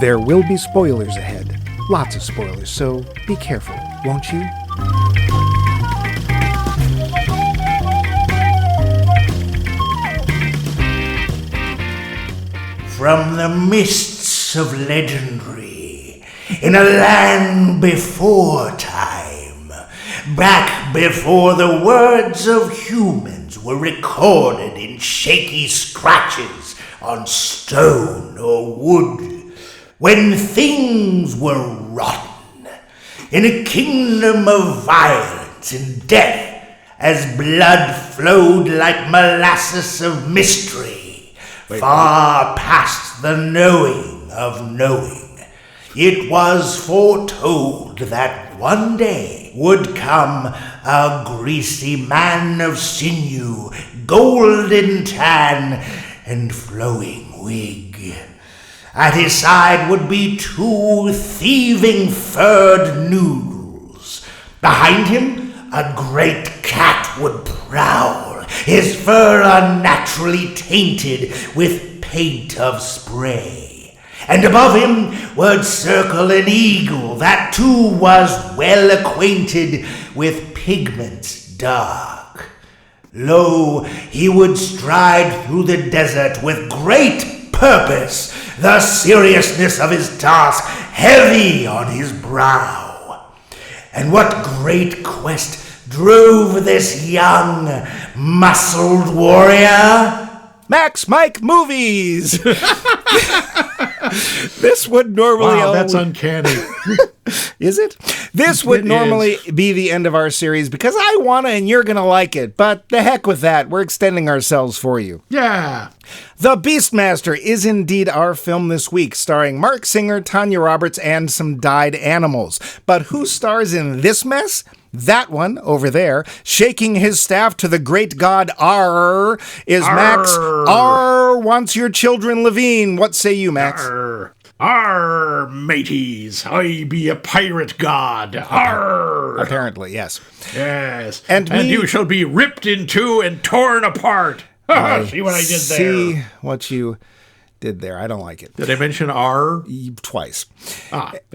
There will be spoilers ahead. Lots of spoilers, so be careful, won't you? From the mists of legendary, in a land before time, back before the words of humans were recorded in shaky scratches on stone or wood, when things were rotten, in a kingdom of violence and death, as blood flowed like molasses of mystery, far past the knowing of knowing, it was foretold that one day would come a greasy man of sinew, golden tan, and flowing wig. At his side would be two thieving furred noodles. Behind him, a great cat would prowl, his fur unnaturally tainted with paint of spray. And above him would circle an eagle that too was well acquainted with pigments dark. Lo, he would stride through the desert with great purpose, the seriousness of his task heavy on his brow. And what great quest drove this young, muscled warrior? Max Mike Movies! This would normally... Wow, that's uncanny. Is it? This would normally be the end of our series because I want to and you're going to like it. But the heck with that. We're extending ourselves for you. Yeah. The Beastmaster is indeed our film this week, starring Marc Singer, Tanya Roberts, and some dyed animals. But who stars in this mess? That one over there, shaking his staff to the great god Arr, is Max Arr wants your children Levine. What say you, Max? Arr, mateys, I be a pirate god. Arr. Apparently, yes. Yes. And you shall be ripped in two and torn apart. See what I did there? See what you did there. I don't like it. Did I mention R? Twice.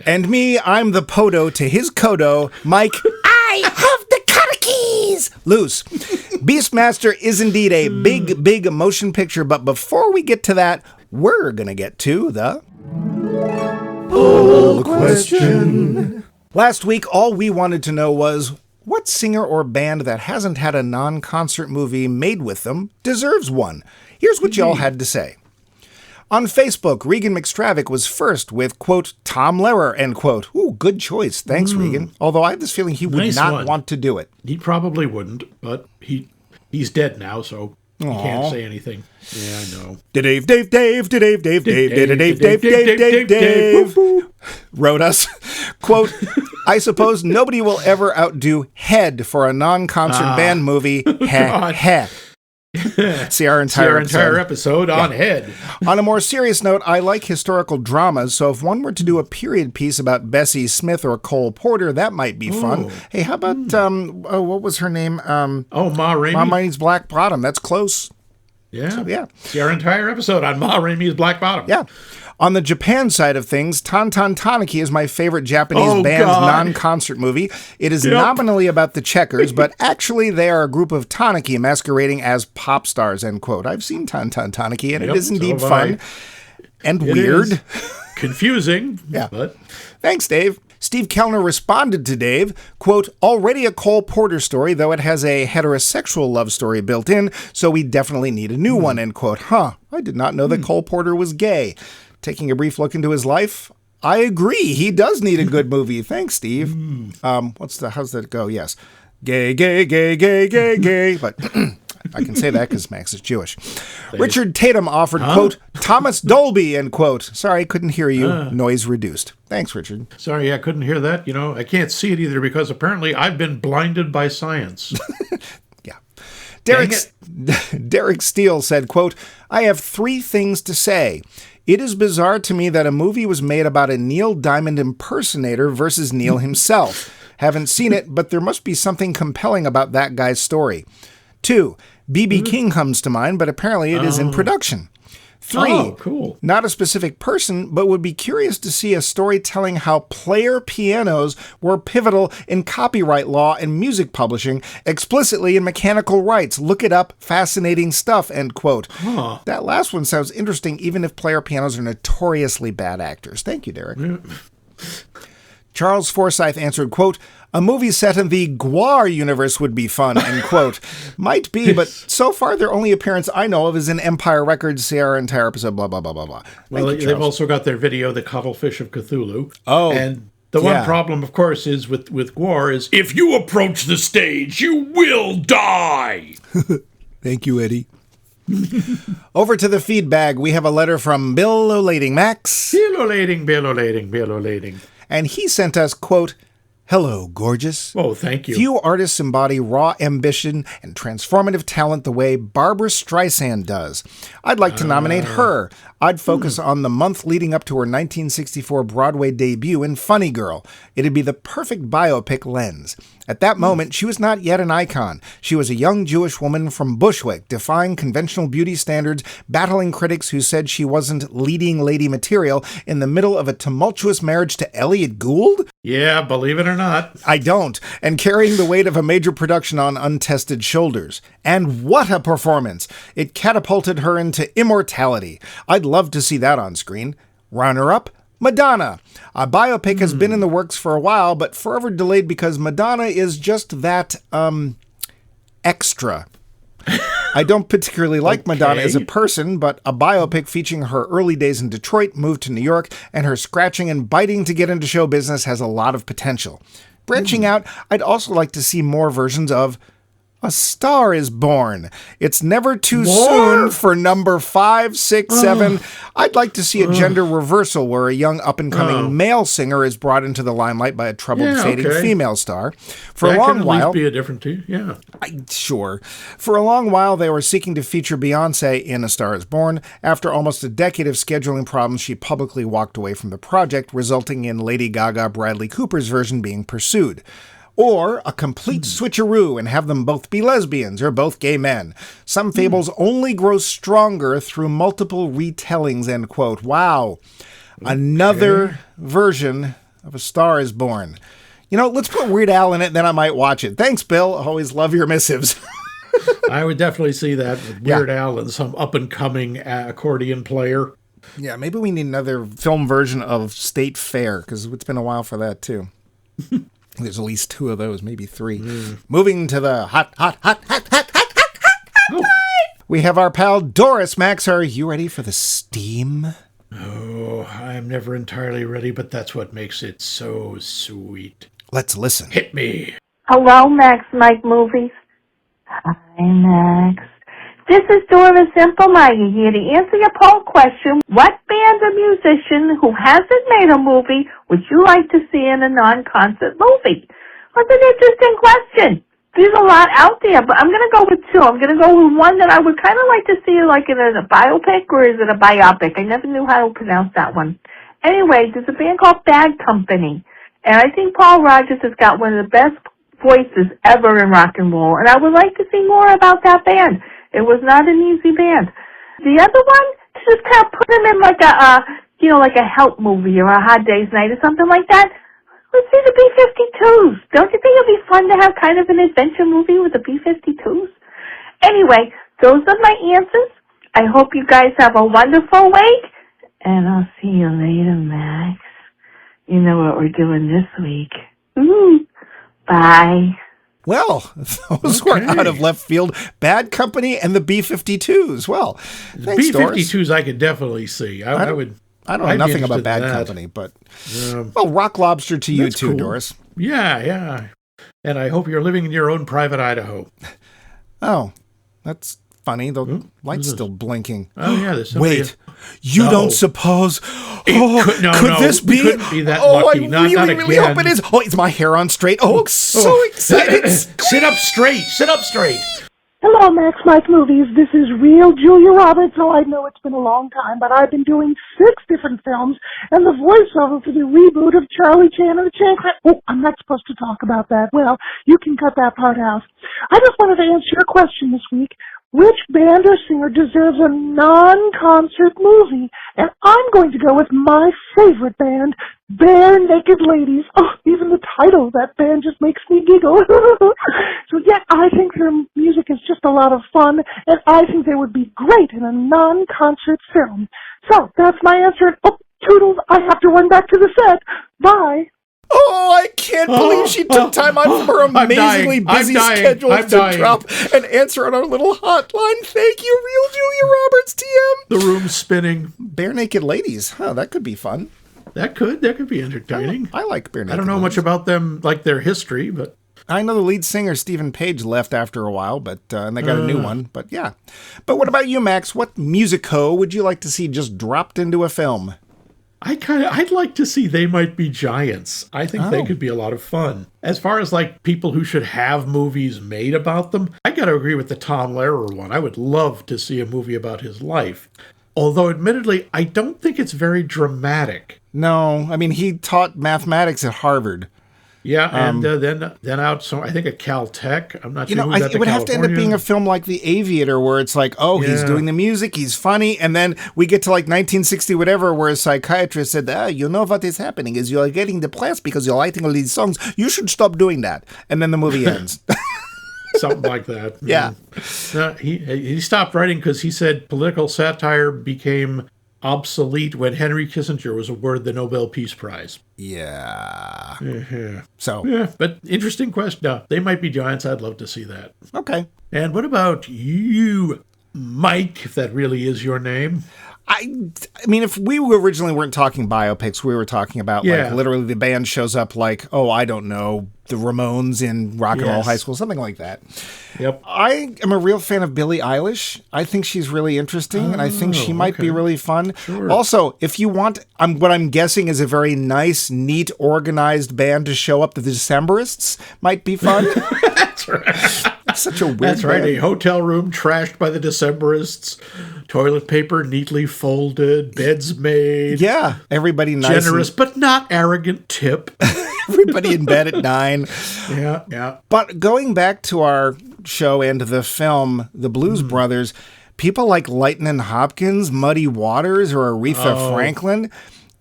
And me, I'm the Podo to his Kodo, Mike. I have the Katakis! Loose. Beastmaster is indeed a big motion picture, but before we get to that, we're going to get to the... Poll question. Last week, all we wanted to know was, what singer or band that hasn't had a non-concert movie made with them deserves one? Here's what y'all had to say. On Facebook, Regan McStravick was first with, quote, Tom Lehrer, end quote. Ooh, good choice. Thanks, Regan. Although I have this feeling he would not want to do it. He probably wouldn't, but he's dead now, so he can't say anything. Yeah, I know. Dave wrote us, quote, I suppose nobody will ever outdo Head for a non-concert band movie. Heh. See our entire episode on Head. On a more serious note, I like historical dramas, so if one were to do a period piece about Bessie Smith or Cole Porter, that might be fun. Hey, how about, what was her name? Ma Rainey? Ma Rainey's Black Bottom. That's close. Yeah. So, yeah. See our entire episode on Ma Rainey's Black Bottom. Yeah. On the Japan side of things, Tantan Tanaki is my favorite Japanese band's non-concert movie. It is nominally about the Checkers, but actually they are a group of Tanaki masquerading as pop stars, end quote. I've seen Tantan Tanaki, and it is indeed fun and weird. Confusing, yeah. But... Thanks, Dave. Steve Kellner responded to Dave, quote, already a Cole Porter story, though it has a heterosexual love story built in, so we definitely need a new one, end quote. I did not know that Cole Porter was gay. Taking a brief look into his life, I agree. He does need a good movie. Thanks, Steve. How's that go? Yes. Gay. But I can say that because Max is Jewish. Richard Tatum offered, quote, Thomas Dolby, end quote. Sorry, couldn't hear you. Noise reduced. Thanks, Richard. Sorry, I couldn't hear that. I can't see it either because apparently I've been blinded by science. Yeah. Derek Steele said, quote, I have 3 things to say. It is bizarre to me that a movie was made about a Neil Diamond impersonator versus Neil himself. Haven't seen it, but there must be something compelling about that guy's story. 2, B.B. King comes to mind, but apparently it is in production. 3, oh, cool. Not a specific person, but would be curious to see a story telling how player pianos were pivotal in copyright law and music publishing, explicitly in mechanical rights. Look it up. Fascinating stuff, end quote. Huh. That last one sounds interesting, even if player pianos are notoriously bad actors. Thank you, Derek. Charles Forsyth answered, quote, a movie set in the Gwar universe would be fun, end quote. Might be, but so far their only appearance I know of is in Empire Records, Sierra entire episode, blah, blah, blah, blah, blah. Well, they've also got their video, The Cuttlefish of Cthulhu. Oh, and the one problem, of course, is with Gwar is, if you approach the stage, you will die. Thank you, Eddie. Over to the feedback. We have a letter from Bill O'Lading. Max? Bill O'Lading. And he sent us, quote, hello, gorgeous. Oh, thank you. Few artists embody raw ambition and transformative talent the way Barbra Streisand does. I'd like to nominate her. I'd focus on the month leading up to her 1964 Broadway debut in Funny Girl. It'd be the perfect biopic lens. At that moment, she was not yet an icon. She was a young Jewish woman from Bushwick, defying conventional beauty standards, battling critics who said she wasn't leading lady material in the middle of a tumultuous marriage to Elliot Gould? Yeah, believe it or not. I don't. And carrying the weight of a major production on untested shoulders. And what a performance! It catapulted her into immortality. I'd love to see that on screen. Runner-up, Madonna. A biopic has been in the works for a while, but forever delayed because Madonna is just that, extra. I don't particularly like Madonna as a person, but a biopic featuring her early days in Detroit, moved to New York, and her scratching and biting to get into show business has a lot of potential. Branching out, I'd also like to see more versions of A Star is Born. It's never too soon for number 5, 6, 7. I'd like to see a gender reversal where a young up-and-coming male singer is brought into the limelight by a troubled, fading female star. For a long while, be a different too. Yeah. Sure. For a long while, they were seeking to feature Beyoncé in A Star is Born. After almost a decade of scheduling problems, she publicly walked away from the project, resulting in Lady Gaga Bradley Cooper's version being pursued. Or a complete switcheroo and have them both be lesbians or both gay men. Some fables only grow stronger through multiple retellings, end quote. Wow. Another version of A Star is Born. You know, let's put Weird Al in it, then I might watch it. Thanks, Bill. Always love your missives. I would definitely see that with Weird Al and some up-and-coming accordion player. Yeah, maybe we need another film version of State Fair, because it's been a while for that, too. There's at least 2 of those, maybe 3. Moving to the hot. We have our pal Doris. Max, are you ready for the steam? Oh, I'm never entirely ready, but that's what makes it so sweet. Let's listen. Hit me. Hello, Max Mike Movies. Hi, Max. This is Doris Simplemaya here to answer your poll question. What band or musician who hasn't made a movie would you like to see in a non-concert movie? That's an interesting question. There's a lot out there, but I'm going to go with 2. I'm going to go with one that I would kind of like to see like in a biopic, or is it a biopic? I never knew how to pronounce that one. Anyway, there's a band called Bad Company, and I think Paul Rodgers has got one of the best voices ever in rock and roll, and I would like to see more about that band. It was not an easy band. The other one, just kind of put him in like like a help movie or a Hard Day's Night or something like that. Let's see the B-52s. Don't you think it'd be fun to have kind of an adventure movie with the B-52s? Anyway, those are my answers. I hope you guys have a wonderful week, and I'll see you later, Max. You know what we're doing this week. Bye. Well, those were out of left field. Bad Company and the B-52s. Well, thanks, B-52s Doris. I could definitely see. I don't know nothing about Bad Company, but well, Rock Lobster to you too, cool. Doris. Yeah. And I hope you're living in your own private Idaho. Oh, that's funny. The light's still blinking. Oh, yeah. There's Wait, you don't suppose... could this be... We couldn't be that lucky. I really hope it is. Oh, is my hair on straight? Oh, so excited. Sit up straight. Hello, Max Mike Movies. This is real Julia Roberts. Oh, I know it's been a long time, but I've been doing 6 different films and the voiceover for the reboot of Charlie Chan and the Chan Clan. Oh, I'm not supposed to talk about that. Well, you can cut that part out. I just wanted to answer your question this week. which band or singer deserves a non-concert movie? And I'm going to go with my favorite band, Bare Naked Ladies. Oh, even the title of that band just makes me giggle. So yeah, I think their music is just a lot of fun, and I think they would be great in a non-concert film. So that's my answer. Oh, toodles, I have to run back to the set. Bye. Oh, I can't believe she took time out from her amazingly busy schedule to drop an answer on our little hotline. Thank you, Real Julia Roberts, TM. The room's spinning. Bare Naked Ladies. Huh, that could be fun. That could be entertaining. I like Bare Naked I don't know much about them, like their history, but... I know the lead singer, Stephen Page, left after a while, but and they got a new one. But yeah. But what about you, Max? What musico would you like to see just dropped into a film? I'd like to see They Might Be Giants. I think they could be a lot of fun. As far as like people who should have movies made about them, I got to agree with the Tom Lehrer one. I would love to see a movie about his life. Although, admittedly, I don't think it's very dramatic. No, I mean, he taught mathematics at Harvard. Yeah, and then out, so I think at Caltech. I'm not sure. It would have to end up being a film like The Aviator, where it's like, he's doing the music, he's funny, and then we get to like 1960 whatever, where a psychiatrist said, you know what is happening is you're getting depressed because you're writing all these songs. You should stop doing that, and then the movie ends. Something like that. Yeah. He stopped writing because he said political satire became obsolete when Henry Kissinger was awarded the Nobel Peace Prize. Yeah. Yeah. So. Yeah, but interesting question. No, They Might Be Giants. I'd love to see that. Okay. And what about you, Mike, if that really is your name? I mean, if we originally weren't talking biopics, we were talking about like literally the band shows up like, I don't know, the Ramones in Rock and Roll High School, something like that. Yep. I am a real fan of Billie Eilish. I think she's really interesting, and I think she might be really fun. Sure. Also, if you want, what I'm guessing is a very nice, neat, organized band to show up, the Decemberists might be fun. That's right. Such a weird That's right. band. A hotel room trashed by the Decemberists. Toilet paper neatly folded. Beds made. Yeah. Everybody nice. Generous, but not arrogant tip. Everybody in bed at 9. Yeah. But going back to our show and the film, The Blues Brothers, people like Lightnin' Hopkins, Muddy Waters, or Aretha Franklin,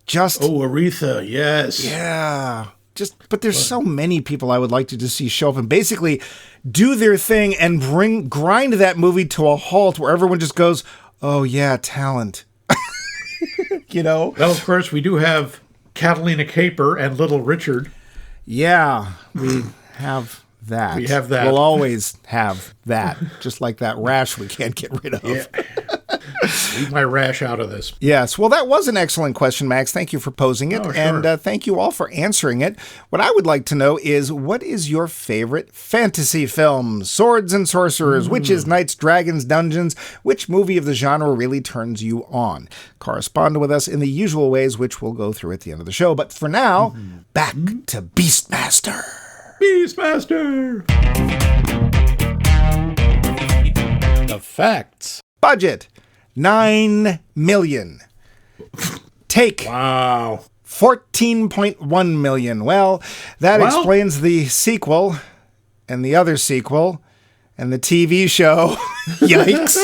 just... Oh, Aretha, yes. Yeah. But there's so many people I would like to just see show up and basically do their thing and grind that movie to a halt where everyone just goes, oh yeah, talent. You know? Well, of course, we do have Catalina Caper and Little Richard. Yeah, we have that. We have that. We'll always have that. Just like that rash we can't get rid of. Yeah. Leave my rash out of this. Yes. Well, that was an excellent question, Max. Thank you for posing it. Oh, sure. And thank you all for answering it. What I would like to know is, what is your favorite fantasy film? Swords and sorcerers, witches, knights, dragons, dungeons. Which movie of the genre really turns you on? Correspond with us in the usual ways, which we'll go through at the end of the show. But for now, back to Beastmaster. Beastmaster! The facts. Budget, $9 million. Take. Wow. $14.1 million. Well, that explains the sequel and the other sequel and the TV show. Yikes.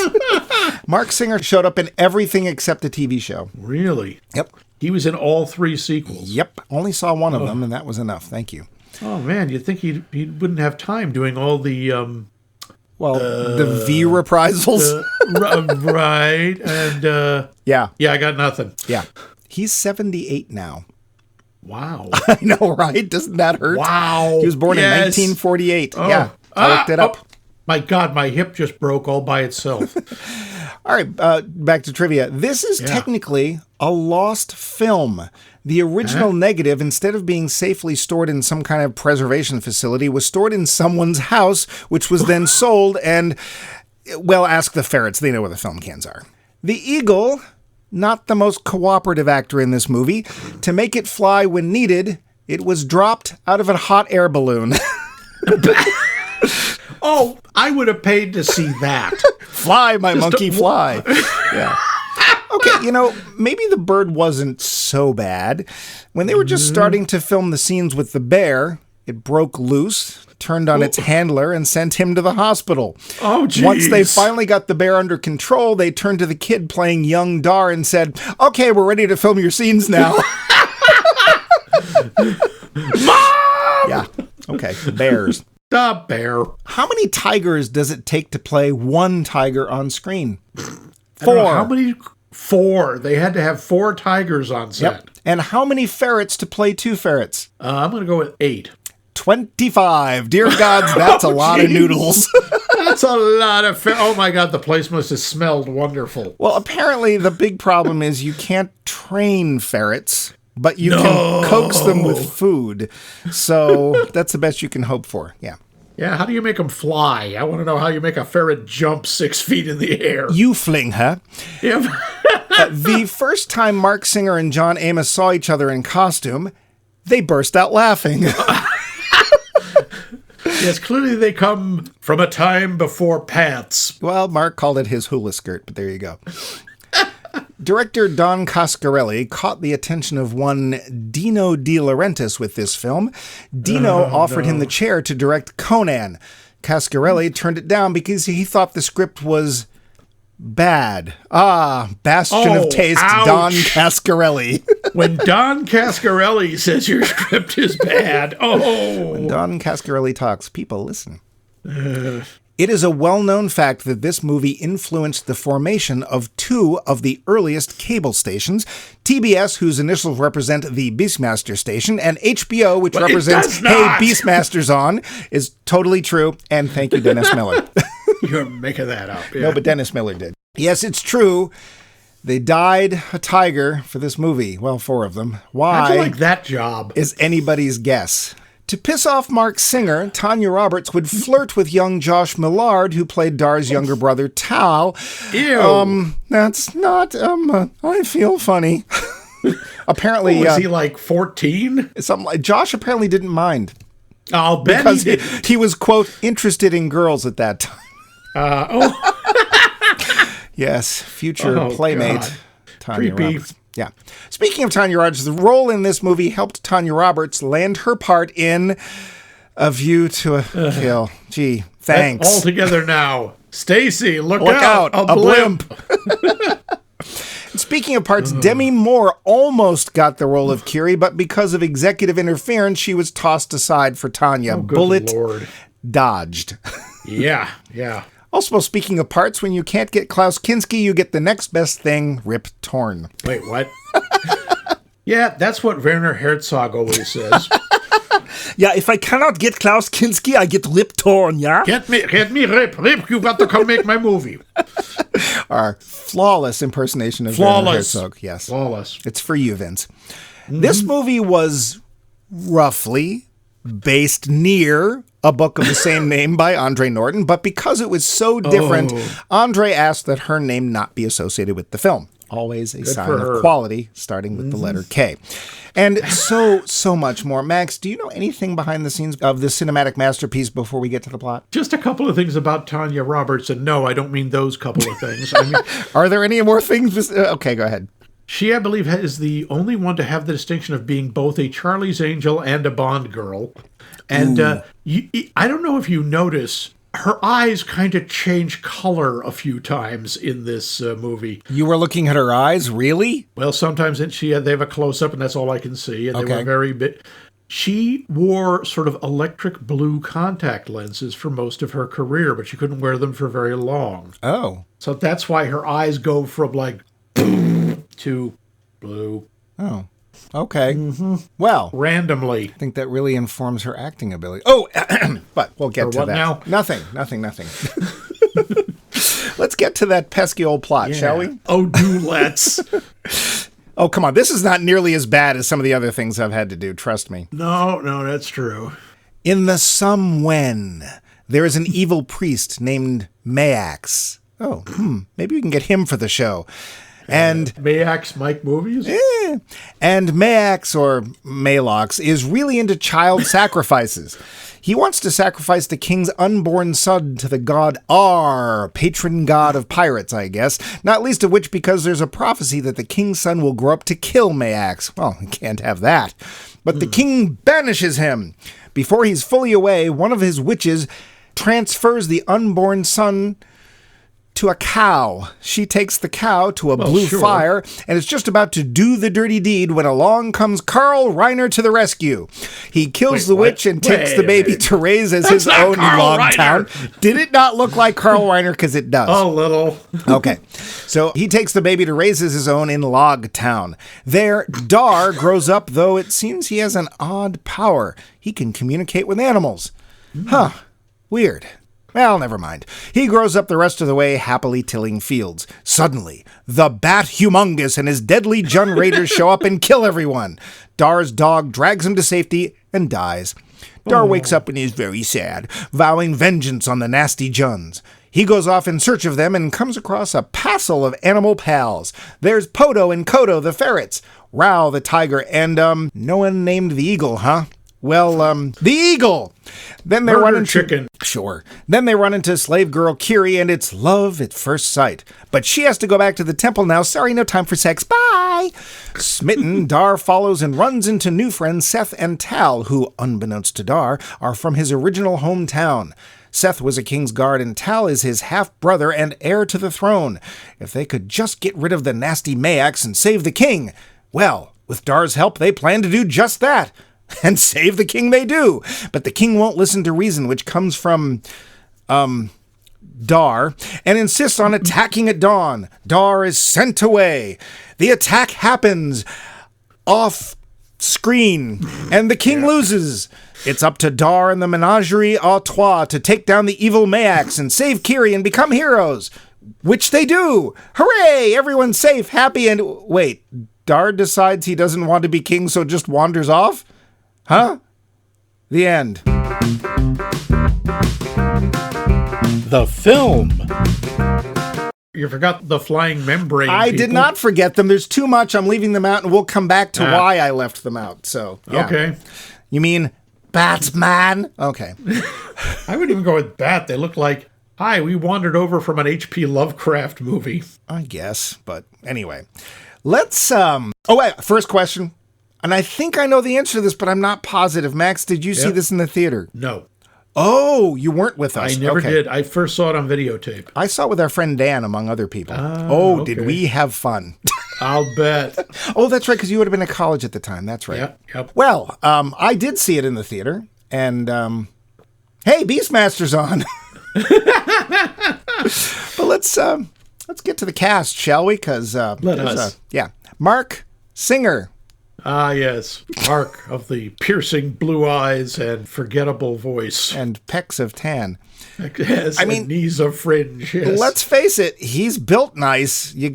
Marc Singer showed up in everything except the TV show. Really? Yep. He was in all 3 sequels. Yep. Only saw one of them, and that was enough. Thank you. Oh, man. You'd think he wouldn't have time doing all the... the V reprisals. Right. And, yeah. Yeah, I got nothing. Yeah. He's 78 now. Wow. I know, right? Doesn't that hurt? Wow. He was born in 1948. Oh. Yeah. I looked it up. Oh. My God, my hip just broke all by itself. All right, back to trivia. This is technically a lost film. The original negative, instead of being safely stored in some kind of preservation facility, was stored in someone's house, which was then sold and, well, ask the ferrets. They know where the film cans are. The eagle, not the most cooperative actor in this movie. To make it fly when needed, it was dropped out of a hot air balloon. Oh, I would have paid to see that. Fly, my monkey, fly. Yeah. Okay, maybe the bird wasn't so bad. When they were just starting to film the scenes with the bear, It broke loose, turned on its handler, and sent him to the hospital. Oh, geez. Once they finally got the bear under control, they turned to the kid playing young Dar and said, "Okay, we're ready to film your scenes now." Mom! Yeah. Okay. Bears. The bear. How many tigers does it take to play one tiger on screen? I don't 4. know, how many? 4. They had to have 4 tigers on set. Yep. And how many ferrets to play 2 ferrets? I'm going to go with 8. 25. Dear gods, that's a lot of noodles. That's a lot of oh my God, the place must have smelled wonderful. Well, apparently the big problem is you can't train ferrets, but you can coax them with food. So that's the best you can hope for. Yeah. Yeah, how do you make them fly? I want to know how you make a ferret jump 6 feet in the air. You fling her. Yeah. The first time Marc Singer and John Amos saw each other in costume, they burst out laughing. Yes, clearly they come from a time before pants. Well, Mark called it his hula skirt, but there you go. Director Don Coscarelli caught the attention of one Dino De Laurentiis with this film. Dino offered him the chair to direct Conan. Coscarelli turned it down because he thought the script was bad. Bastion of taste, ouch. Don Coscarelli. When Don Coscarelli says your script is bad, When Don Coscarelli talks, people listen. It is a well-known fact that this movie influenced the formation of 2 of the earliest cable stations, TBS, whose initials represent the Beastmaster station, and HBO, which represents Hey, Beastmaster's on, is totally true, and thank you, Dennis Miller. You're making that up. Yeah. No, but Dennis Miller did. Yes, it's true. They dyed a tiger for this movie. Well, 4 of them. Why? How'd you like that job? Is anybody's guess. To piss off Marc Singer, Tanya Roberts would flirt with young Josh Millard, who played Dar's younger brother, Tal. Ew. That's not, I feel funny. Apparently... Was he like 14? Something like, Josh apparently didn't mind. I'll bet Because he did. he was, quote, interested in girls at that time. Yes, future playmate, God. Tanya Creepy. Roberts. Yeah. Speaking of Tanya Roberts, the role in this movie helped Tanya Roberts land her part in A View to a Kill. Gee, thanks. All together now. Stacy, look out, a blimp. And speaking of parts, Demi Moore almost got the role of Curie, but because of executive interference, she was tossed aside for Tanya. Good Bullet Lord. dodged. Yeah. Also, speaking of parts, when you can't get Klaus Kinski, you get the next best thing, Rip Torn. Wait, what? Yeah, that's what Werner Herzog always says. Yeah, if I cannot get Klaus Kinski, I get Rip Torn, yeah? Get me, Rip, you got to come make my movie. Our flawless impersonation of Werner Herzog. Yes. Flawless. It's for you, Vince. This movie was roughly based near a book of the same name by Andre Norton, but because it was so different, Andre asked that her name not be associated with the film. Always a sign of quality, starting with the letter K. And so much more. Max, do you know anything behind the scenes of this cinematic masterpiece before we get to the plot? Just a couple of things about Tanya Roberts, and no, I don't mean those couple of things. I mean, Are there any more things? Okay, go ahead. she, I believe, is the only one to have the distinction of being both a Charlie's Angel and a Bond girl. And I don't know if you notice, her eyes kind of change color a few times in this movie. You were looking at her eyes? Really? Well, sometimes they have a close-up, and that's all I can see. And they were very big. She wore sort of electric blue contact lenses for most of her career, but she couldn't wear them for very long. Oh. So that's why her eyes go from like to blue. Oh. Okay. Well, randomly. I think that really informs her acting ability. Oh, but we'll get Or to what that. now? Nothing. Let's get to that pesky old plot, shall we? Oh, do let's. Oh, come on. This is not nearly as bad as some of the other things I've had to do. Trust me. No, that's true. In the Somwen, there is an evil priest named Mayax. Oh, maybe we can get him for the show. And Mayax Mike movies? And Mayax, or Malox, is really into child sacrifices. He wants to sacrifice the king's unborn son to the god Ar, patron god of pirates, I guess, not least of which because there's a prophecy that the king's son will grow up to kill Mayax. Well, he can't have that. But the king banishes him. Before he's fully away, one of his witches transfers the unborn son to a cow. She takes the cow to a blue fire and is just about to do the dirty deed when along comes Carl Reiner to the rescue. He kills the witch and takes the baby to raise as his own in Logtown. Did it not look like Carl Reiner? Because it does. A little. Okay. So he takes the baby to raise as his own in Logtown. There, Dar grows up, though it seems he has an odd power. He can communicate with animals. Huh. Weird. Well, never mind. He grows up the rest of the way happily tilling fields. Suddenly, the Bat Humongous and his deadly Jun Raiders show up and kill everyone. Dar's dog drags him to safety and dies. Dar wakes up and is very sad, vowing vengeance on the nasty Juns. He goes off in search of them and comes across a passel of animal pals. There's Poto and Kodo the ferrets, Rao the tiger, and, no one named the eagle, huh? Well, the eagle! Then they run into chicken. Sure. Then they run into slave girl Kiri, and it's love at first sight. But she has to go back to the temple now. Sorry, no time for sex. Bye! Smitten, Dar follows and runs into new friends Seth and Tal, who, unbeknownst to Dar, are from his original hometown. Seth was a king's guard, and Tal is his half-brother and heir to the throne. If they could just get rid of the nasty Mayax and save the king. Well, with Dar's help, they plan to do just that. And save the king they do. But the king won't listen to reason, which comes from, Dar, and insists on attacking at dawn. Dar is sent away. The attack happens off screen, and the king loses. It's up to Dar and the menagerie a trois to take down the evil Mayax and save Kiri and become heroes. Which they do. Hooray! Everyone's safe, happy, and... Wait, Dar decides he doesn't want to be king, so just wanders off? Huh? The end. The film. You forgot the flying membrane. I did not forget them. There's too much. I'm leaving them out, and we'll come back to why I left them out. So, yeah. Okay. You mean Batman? Okay. I wouldn't even go with Bat. They look like, hi, we wandered over from an H.P. Lovecraft movie. I guess, but anyway. Let's, first question. And I think I know the answer to this, but I'm not positive. Max, did you see this in the theater? No. Oh, you weren't with us. I never did. I first saw it on videotape. I saw it with our friend Dan, among other people. Okay. Did we have fun? I'll bet. Oh, that's right, because you would have been in college at the time. That's right. Yep. Well, I did see it in the theater, and, hey, Beastmaster's on. But let's get to the cast, shall we? Because, let us. Marc Singer. Ah, yes. Marc of the piercing blue eyes and forgettable voice. And pecks of tan. Yes, and knees of fringe. Yes. Let's face it, he's built nice. He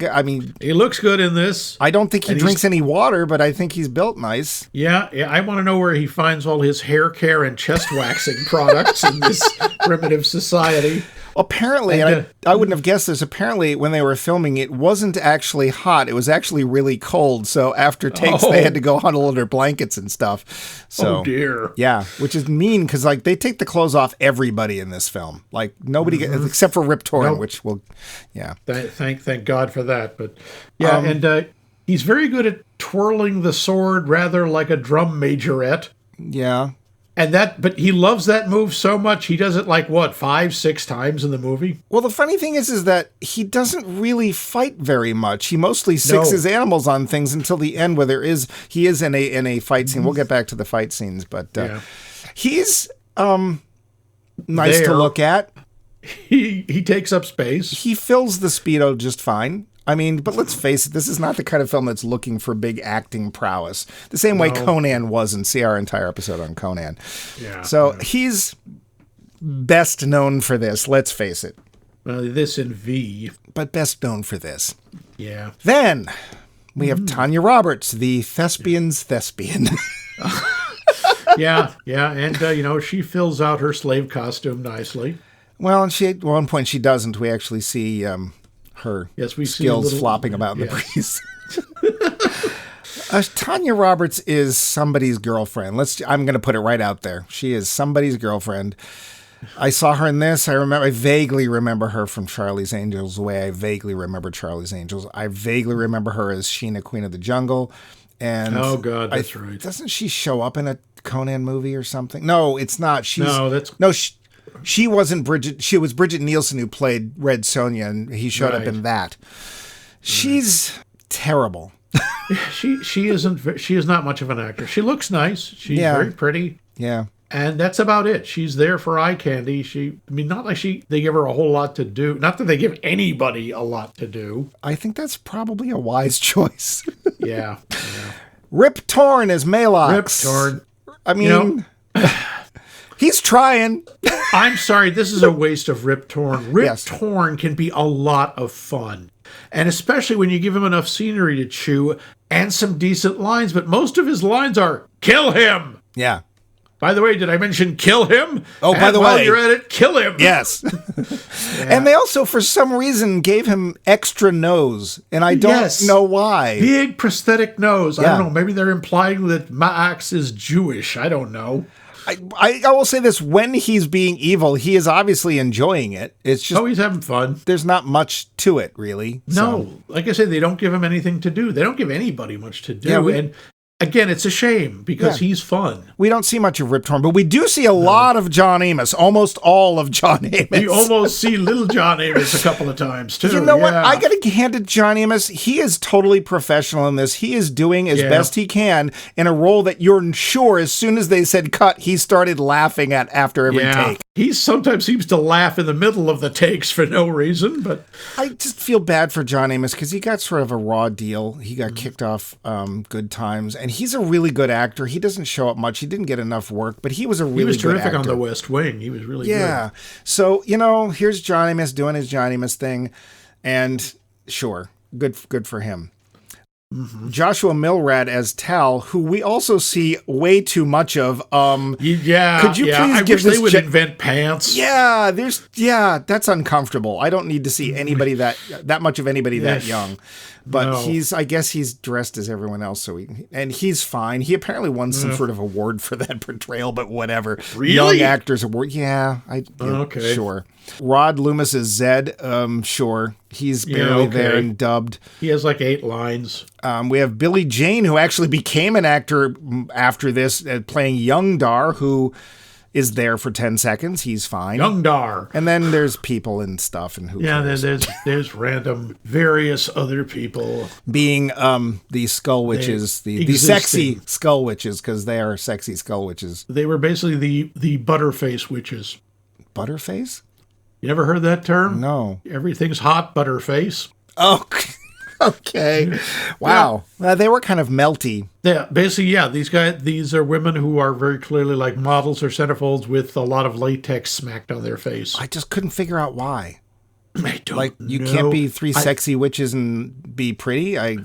looks good in this. I don't think he drinks any water, but I think he's built nice. Yeah, I want to know where he finds all his hair care and chest waxing products in this primitive society. Apparently, and I wouldn't have guessed this, apparently when they were filming, it wasn't actually hot. It was actually really cold. So after takes, they had to go huddle under blankets and stuff. So, oh, dear. Yeah, which is mean because they take the clothes off everybody in this film. Like, nobody, except for Rip Torn, which will, yeah. Thank God for that. But, yeah, and he's very good at twirling the sword rather like a drum majorette. Yeah. But he loves that move so much, he does it 5-6 times in the movie? Well, the funny thing is that he doesn't really fight very much. He mostly sicks his animals on things until the end, where he is in a fight scene. We'll get back to the fight scenes, but he's nice to look at. He takes up space. He fills the Speedo just fine. But let's face it, this is not the kind of film that's looking for big acting prowess. The same way Conan wasn't. See our entire episode on Conan. Yeah. So he's best known for this, let's face it. Well, this in V. But best known for this. Yeah. Then we have Tanya Roberts, the thespian's thespian. Yeah, and, she fills out her slave costume nicely. Well, and at one point she doesn't. We actually see... her we skills see flopping about in the breeze. Tanya Roberts is somebody's girlfriend. I'm going to put it right out there. She is somebody's girlfriend. I saw her in this. I vaguely remember her from Charlie's Angels, the way I vaguely remember Charlie's Angels. I vaguely remember her as Sheena, Queen of the Jungle. And oh God, that's right. Doesn't she show up in a Conan movie or something? No, it's not. She wasn't Bridget. She was Bridget Nielsen who played Red Sonja, and he showed up in that. She's terrible. She isn't. She is not much of an actor. She looks nice. She's very pretty. Yeah. And that's about it. She's there for eye candy. Not like they give her a whole lot to do. Not that they give anybody a lot to do. I think that's probably a wise choice. Yeah. Rip Torn as Malox. Rip Torn. I mean, he's trying. I'm sorry. This is a waste of Rip Torn. Rip Torn can be a lot of fun. And especially when you give him enough scenery to chew and some decent lines. But most of his lines are, kill him. Yeah. By the way, did I mention kill him? Oh, by the way. While you're at it, kill him. Yes. And they also, for some reason, gave him extra nose. And I don't know why. Big prosthetic nose. I don't know. Maybe they're implying that Ma'ax is Jewish. I don't know. I will say this. When he's being evil, he is obviously enjoying it. It's just... he's having fun. There's not much to it, really. No. Like I said, they don't give him anything to do. They don't give anybody much to do. Yeah, and again, it's a shame because he's fun. We don't see much of Rip Torn, but we do see a lot of John Amos, almost all of John Amos. We almost see little John Amos a couple of times, too. You know what? I got to hand it to John Amos. He is totally professional in this. He is doing as best he can in a role that you're sure as soon as they said cut, he started laughing at after every take. He sometimes seems to laugh in the middle of the takes for no reason, but... I just feel bad for John Amos because he got sort of a raw deal. He got kicked off Good Times, and he's a really good actor. He doesn't show up much. He didn't get enough work, but he was a really good actor. He was terrific on The West Wing. He was really good. Yeah. So, here's John Amos doing his John Amos thing, and sure, good for him. Mm-hmm. Joshua Milrad as Tal, who we also see way too much of. Could you please give they would invent pants. Yeah, that's uncomfortable. I don't need to see anybody that much of anybody that young. But I guess he's dressed as everyone else, so he's fine. He apparently won some sort of award for that portrayal, but whatever. Really? Young Actors Award. Yeah, okay. Sure. Rod Loomis as Zed. Sure. He's barely there and dubbed. He has like 8 lines. We have Billy Jane, who actually became an actor after this, playing Young Dar, who is there for 10 seconds. He's fine. Young Dar. And then there's people and stuff, and who cares? there's random various other people. Being the Skull Witches, the sexy Skull Witches, because they are sexy Skull Witches. They were basically the Butterface Witches. Butterface? You never heard that term? No. Everything's hot, Butterface. Oh, okay. Wow. They were kind of melty. Yeah, basically, these are women who are very clearly like models or centerfolds with a lot of latex smacked on their face. I just couldn't figure out why. I don't know. Can't be 3 sexy witches and be pretty? I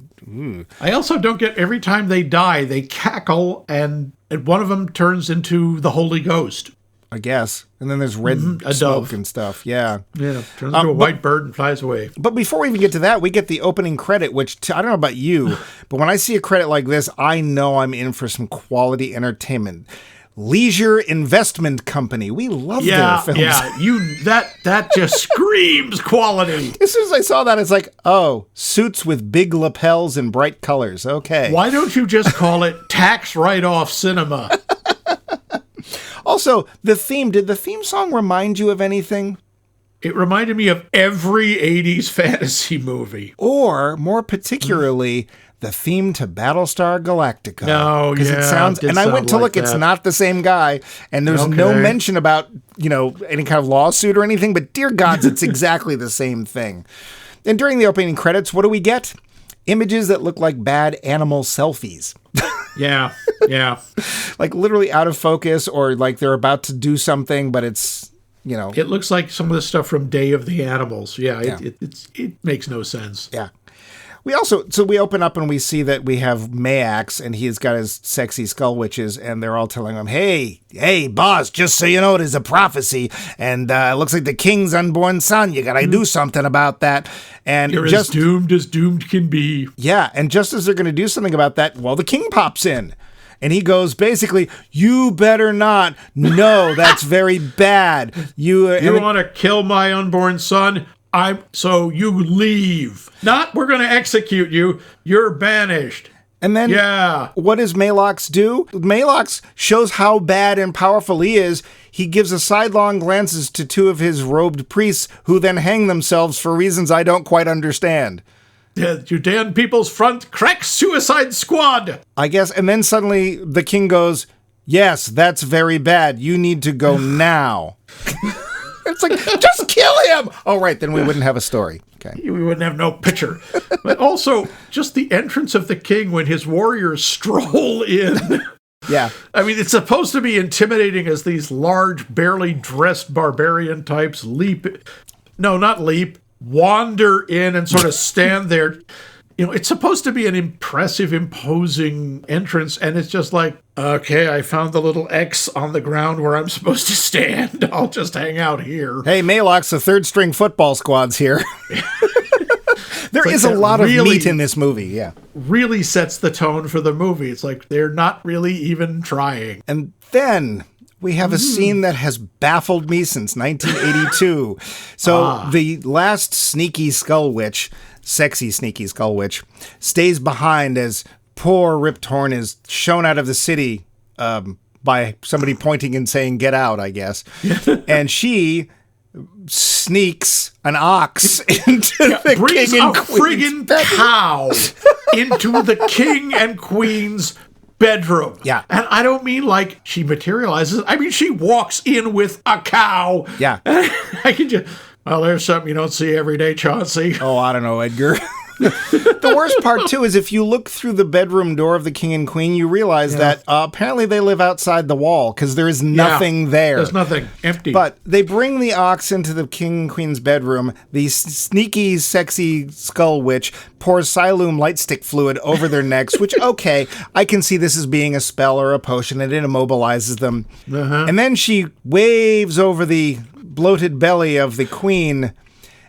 also don't get, every time they die, they cackle, and one of them turns into the Holy Ghost. I guess. And then there's red smoke and stuff. Yeah. Yeah. Turns into a white bird and flies away. But before we even get to that, we get the opening credit, which I don't know about you, but when I see a credit like this, I know I'm in for some quality entertainment. Leisure Investment Company. We love their films. Yeah, that just screams quality. As soon as I saw that, it's like, suits with big lapels and bright colors. Okay. Why don't you just call it tax write-off cinema? Also, did the theme song remind you of anything? It reminded me of every 80s fantasy movie. Or, more particularly, the theme to Battlestar Galactica. No, because it sounds, and I went to look, it's not the same guy, and there's no mention about, any kind of lawsuit or anything, but dear gods, it's exactly the same thing. And during the opening credits, what do we get? Images that look like bad animal selfies. Yeah. Like literally out of focus, or like they're about to do something, but it's, It looks like some of the stuff from Day of the Animals. Yeah. It makes no sense. Yeah. We open up and we see that we have Mayax, and he's got his sexy skull witches, and they're all telling him, hey, boss, just so you know, it is a prophecy, and it looks like the king's unborn son. You gotta do something about that. And you're as doomed can be. Yeah, and just as they're gonna do something about that, well, the king pops in. And he goes, basically, you better not. No, that's very bad. You want to kill my unborn son? So you leave. Not, we're going to execute you. You're banished. And then, what does Malox do? Malox shows how bad and powerful he is. He gives a sidelong glances to two of his robed priests, who then hang themselves for reasons I don't quite understand. The Judean People's Front crack suicide squad. I guess. And then suddenly the king goes, yes, that's very bad. You need to go now. It's like, just kill him. Oh, right. Then we wouldn't have a story. Okay. We wouldn't have no picture. But also just the entrance of the king when his warriors stroll in. Yeah. I mean, it's supposed to be intimidating as these large, barely dressed barbarian types wander in and sort of stand there. You know, it's supposed to be an impressive, imposing entrance, and it's just like, okay, I found the little X on the ground where I'm supposed to stand. I'll just hang out here. Hey, Malox, the third-string football squad's here. There is a lot of meat in this movie, yeah. Really sets the tone for the movie. It's like they're not really even trying. And then we have a scene that has baffled me since 1982. So the last sneaky skull witch, sexy sneaky skull witch, stays behind as poor Rip Torn is shown out of the city by somebody pointing and saying, get out, I guess. And she sneaks an ox into the brings king and a friggin' cow into the king and queen's bedroom. Yeah. And I don't mean like she materializes. I mean, she walks in with a cow. Yeah. I can just, well, there's something you don't see every day, Chauncey. Oh, I don't know, Edgar. The worst part, too, is if you look through the bedroom door of the king and queen, you realize that apparently they live outside the wall because there is nothing there. There's nothing. Empty. But they bring the ox into the king and queen's bedroom. The sneaky, sexy skull witch pours Siloam lightstick fluid over their necks, which, okay, I can see this as being a spell or a potion, and it immobilizes them. And then she waves over the bloated belly of the queen,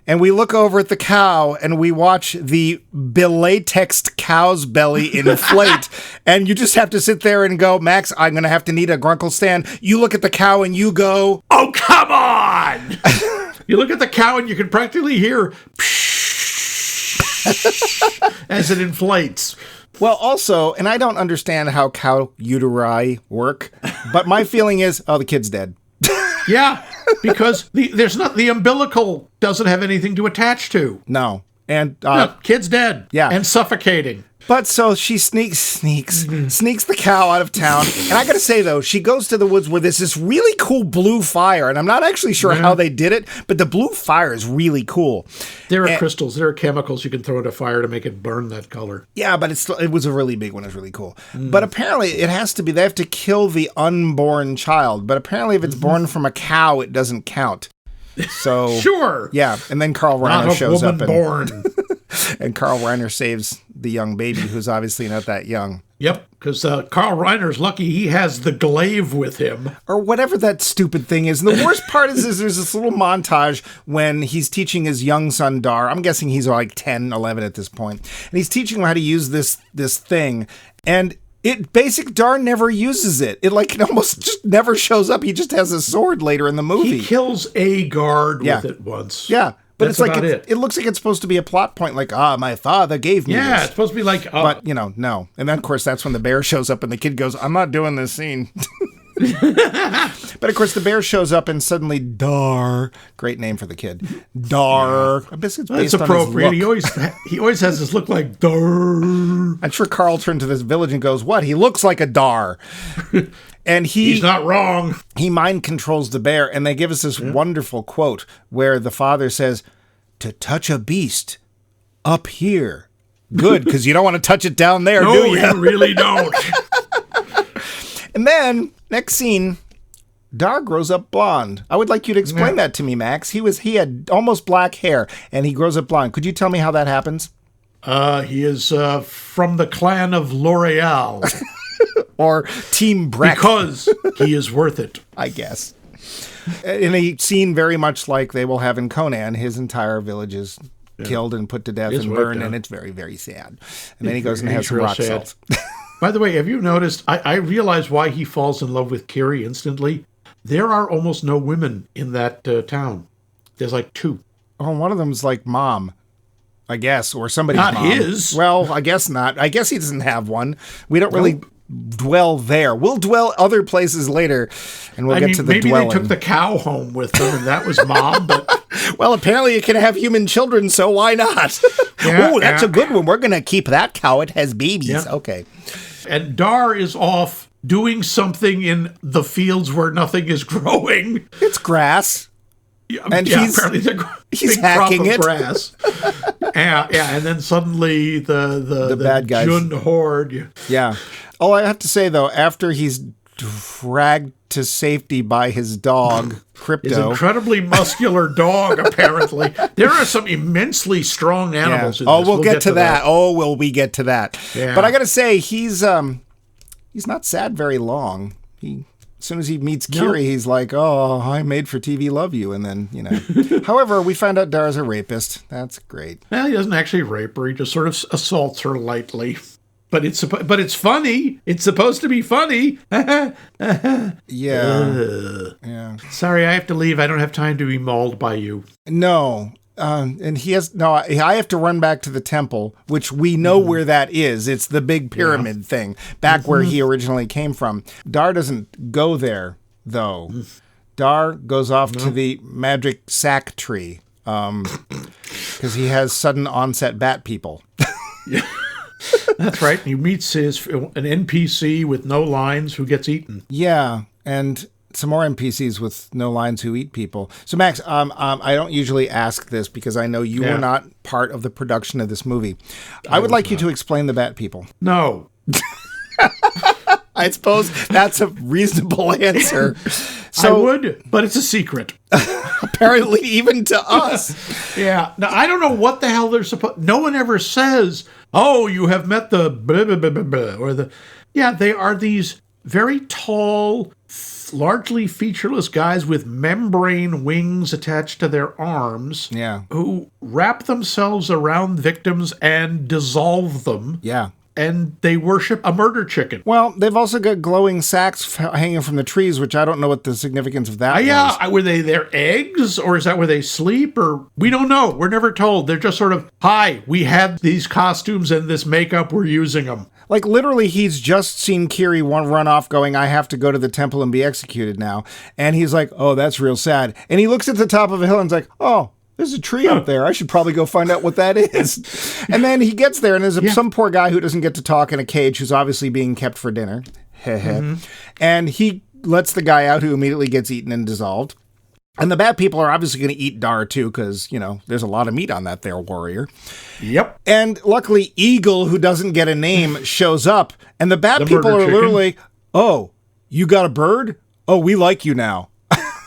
and we look over at the cow and we watch the belatexed cow's belly inflate. And you just have to sit there and go, Max, I'm going to have to need a grunkle stand. You look at the cow and you go, oh, come on! You look at the cow and you can practically hear as it inflates. Well, also, and I don't understand how cow uteri work, but my feeling is, oh, the kid's dead. Yeah, because the umbilical doesn't have anything to attach to. No. And kid's dead. Yeah. And suffocating. But so she sneaks the cow out of town. And I got to say, though, she goes to the woods where there's this really cool blue fire. And I'm not actually sure how they did it, but the blue fire is really cool. There are crystals. There are chemicals you can throw into fire to make it burn that color. Yeah, but it was a really big one. It was really cool. But apparently it has to be, they have to kill the unborn child. But apparently if it's born from a cow, it doesn't count. So sure. Yeah. And then Carl Reiner shows up. Born. And Carl Reiner saves the young baby, who's obviously not that young. Yep, because Carl Reiner's lucky he has the glaive with him. Or whatever that stupid thing is. And the worst part is there's this little montage when he's teaching his young son, Dar. I'm guessing he's like 10, 11 at this point. And he's teaching him how to use this thing. And basic Dar never uses it. It almost just never shows up. He just has a sword later in the movie. He kills a guard with it once. Yeah. But That's it's like, it looks like it's supposed to be a plot point, like, my father gave me this. Yeah, it's supposed to be like... But, no. And then, of course, that's when the bear shows up and the kid goes, I'm not doing this scene. But, of course, the bear shows up and suddenly Dar, great name for the kid, Dar. I guess it's based That's appropriate. On his look. He always has this look like Dar. I'm sure Carl turned to this village and goes, what? He looks like a Dar. And he's not wrong. He mind controls the bear, and they give us this wonderful quote where the father says, to touch a beast up here. Good, because you don't want to touch it down there, do you? No, you really don't. And then, next scene, Dar grows up blonde. I would like you to explain that to me, Max. He had almost black hair, and he grows up blonde. Could you tell me how that happens? He is from the clan of L'Oreal. Or Team Breck. Because he is worth it. I guess. In a scene very much like they will have in Conan, his entire village is killed and put to death and burned, and it's very, very sad. And then he goes and has some rock salt. By the way, have you noticed, I realize why he falls in love with Kiri instantly. There are almost no women in that town. There's like 2. Oh, one of them's like mom, I guess, or somebody's Not mom. his. Well, I guess not. I guess he doesn't have one. We don't really dwell there. We'll dwell other places later, and we'll get to the dwelling. Maybe they took the cow home with them, and that was mom, but... Well, apparently you can have human children, so why not? Oh, that's a good one. We're going to keep that cow. It has babies. Yeah. Okay. And Dar is off doing something in the fields where nothing is growing. It's grass. And he's hacking it. Grass. And then suddenly the bad guys. Jun horde. Yeah. Oh, I have to say, though, after he's dragged to safety by his dog, Crypto. His incredibly muscular dog, apparently. There are some immensely strong animals in this. We'll get to that. Oh, will we get to that? Yeah. But I got to say, he's not sad very long. As soon as he meets Kiri, he's like, "Oh, I made for TV, love you," and then However, we find out Dar's a rapist. That's great. Well, he doesn't actually rape her; he just sort of assaults her lightly. But it's funny. It's supposed to be funny. Yeah. Sorry, I have to leave. I don't have time to be mauled by you. No. And I have to run back to the temple, which we know where that is. It's the big pyramid thing, back where he originally came from. Dar doesn't go there, though. Dar goes off to the magic sack tree, because he has sudden onset bat people. Yeah. That's right. He meets an NPC with no lines who gets eaten. Yeah, and some more NPCs with no lines who eat people. So, Max, I don't usually ask this because I know you were not part of the production of this movie. I would like you to explain the bat people. No. I suppose that's a reasonable answer. So, I would, but it's a secret. Apparently, even to us. Yeah. Now, I don't know what the hell they're supposed... No one ever says, "Oh, you have met the blah, blah, blah, blah, blah," or the... Yeah, they are these very tall, largely featureless guys with membrane wings attached to their arms. Yeah. Who wrap themselves around victims and dissolve them. Yeah. And they worship a murder chicken. Well, they've also got glowing sacks hanging from the trees, which I don't know what the significance of that was. Yeah, were they their eggs, or is that where they sleep? Or we don't know. We're never told. They're just sort of, "Hi, we have these costumes and this makeup. We're using them." Like, literally, he's just seen Kiri run off going, "I have to go to the temple and be executed now." And he's like, "Oh, that's real sad." And he looks at the top of a hill and is like, "Oh, there's a tree up there. I should probably go find out what that is." And then he gets there, and there's some poor guy who doesn't get to talk in a cage who's obviously being kept for dinner. And he lets the guy out who immediately gets eaten and dissolved. And the bat people are obviously going to eat Dar, too, because, there's a lot of meat on that there warrior. Yep. And luckily, Eagle, who doesn't get a name, shows up. And the bat people are literally, "Oh, you got a bird? Oh, we like you now."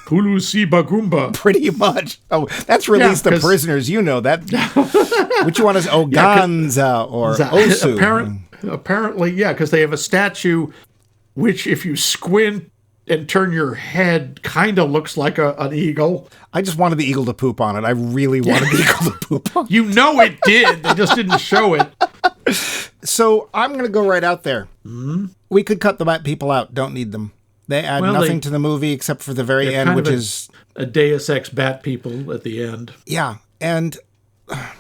Hulu si bagumba. Pretty much. Oh, that's release the prisoners. You know that. Which one is Oganza or Osu? Apparently, yeah, because they have a statue which, if you squint and turn your head, kind of looks like an eagle. I just wanted the eagle to poop on it. I really wanted the eagle to poop on it. You know it did. They just didn't show it. So I'm going to go right out there. We could cut the bat people out. Don't need them. They add nothing to the movie except for the very end, which is a Deus Ex bat people at the end. Yeah, and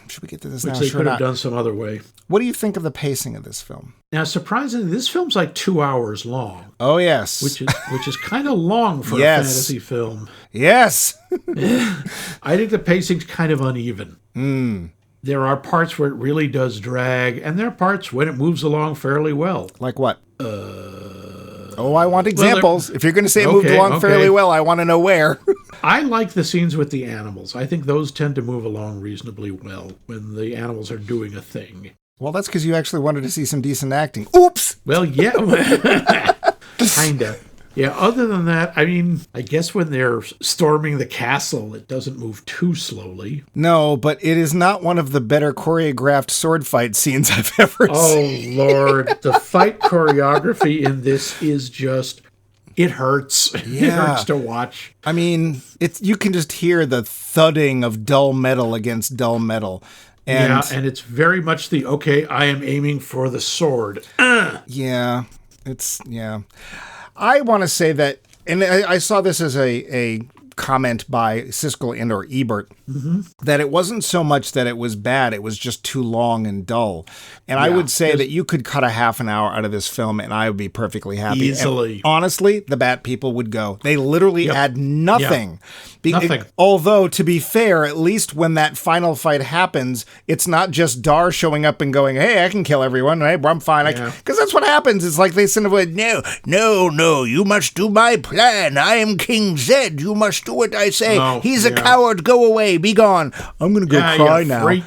should we get to this now? Which they could have done some other way. What do you think of the pacing of this film? Now, surprisingly, this film's like 2 hours long. Oh yes, which is kind of long for a fantasy film. Yes, I think the pacing's kind of uneven. There are parts where it really does drag, and there are parts when it moves along fairly well. Like what? I want examples. If you're going to say it moved along fairly well, I want to know where. I like the scenes with the animals. I think those tend to move along reasonably well when the animals are doing a thing. Well, that's because you actually wanted to see some decent acting. Oops! Well, yeah. Kinda. Yeah, other than that, I mean, I guess when they're storming the castle, it doesn't move too slowly. No, but it is not one of the better choreographed sword fight scenes I've ever seen. Oh, Lord. The fight choreography in this is just, it hurts. Yeah. It hurts to watch. I mean, you can just hear the thudding of dull metal against dull metal. And and it's very much okay, I am aiming for the sword. Yeah, I want to say that, and I saw this as a comment by Siskel and or Ebert, that it wasn't so much that it was bad, it was just too long and dull. And I would say that you could cut a half an hour out of this film and I would be perfectly happy. Easily. And honestly, the Bat people would go. They literally add nothing. Nothing. Although, to be fair, at least when that final fight happens, it's not just Dar showing up and going, hey, I can kill everyone. Hey, I'm fine. Because that's what happens. It's like they send away, no, you must do my plan. I am King Zed. You must do what I say. Oh, He's a coward. Go away. Be gone. I'm going to go cry now. Freak.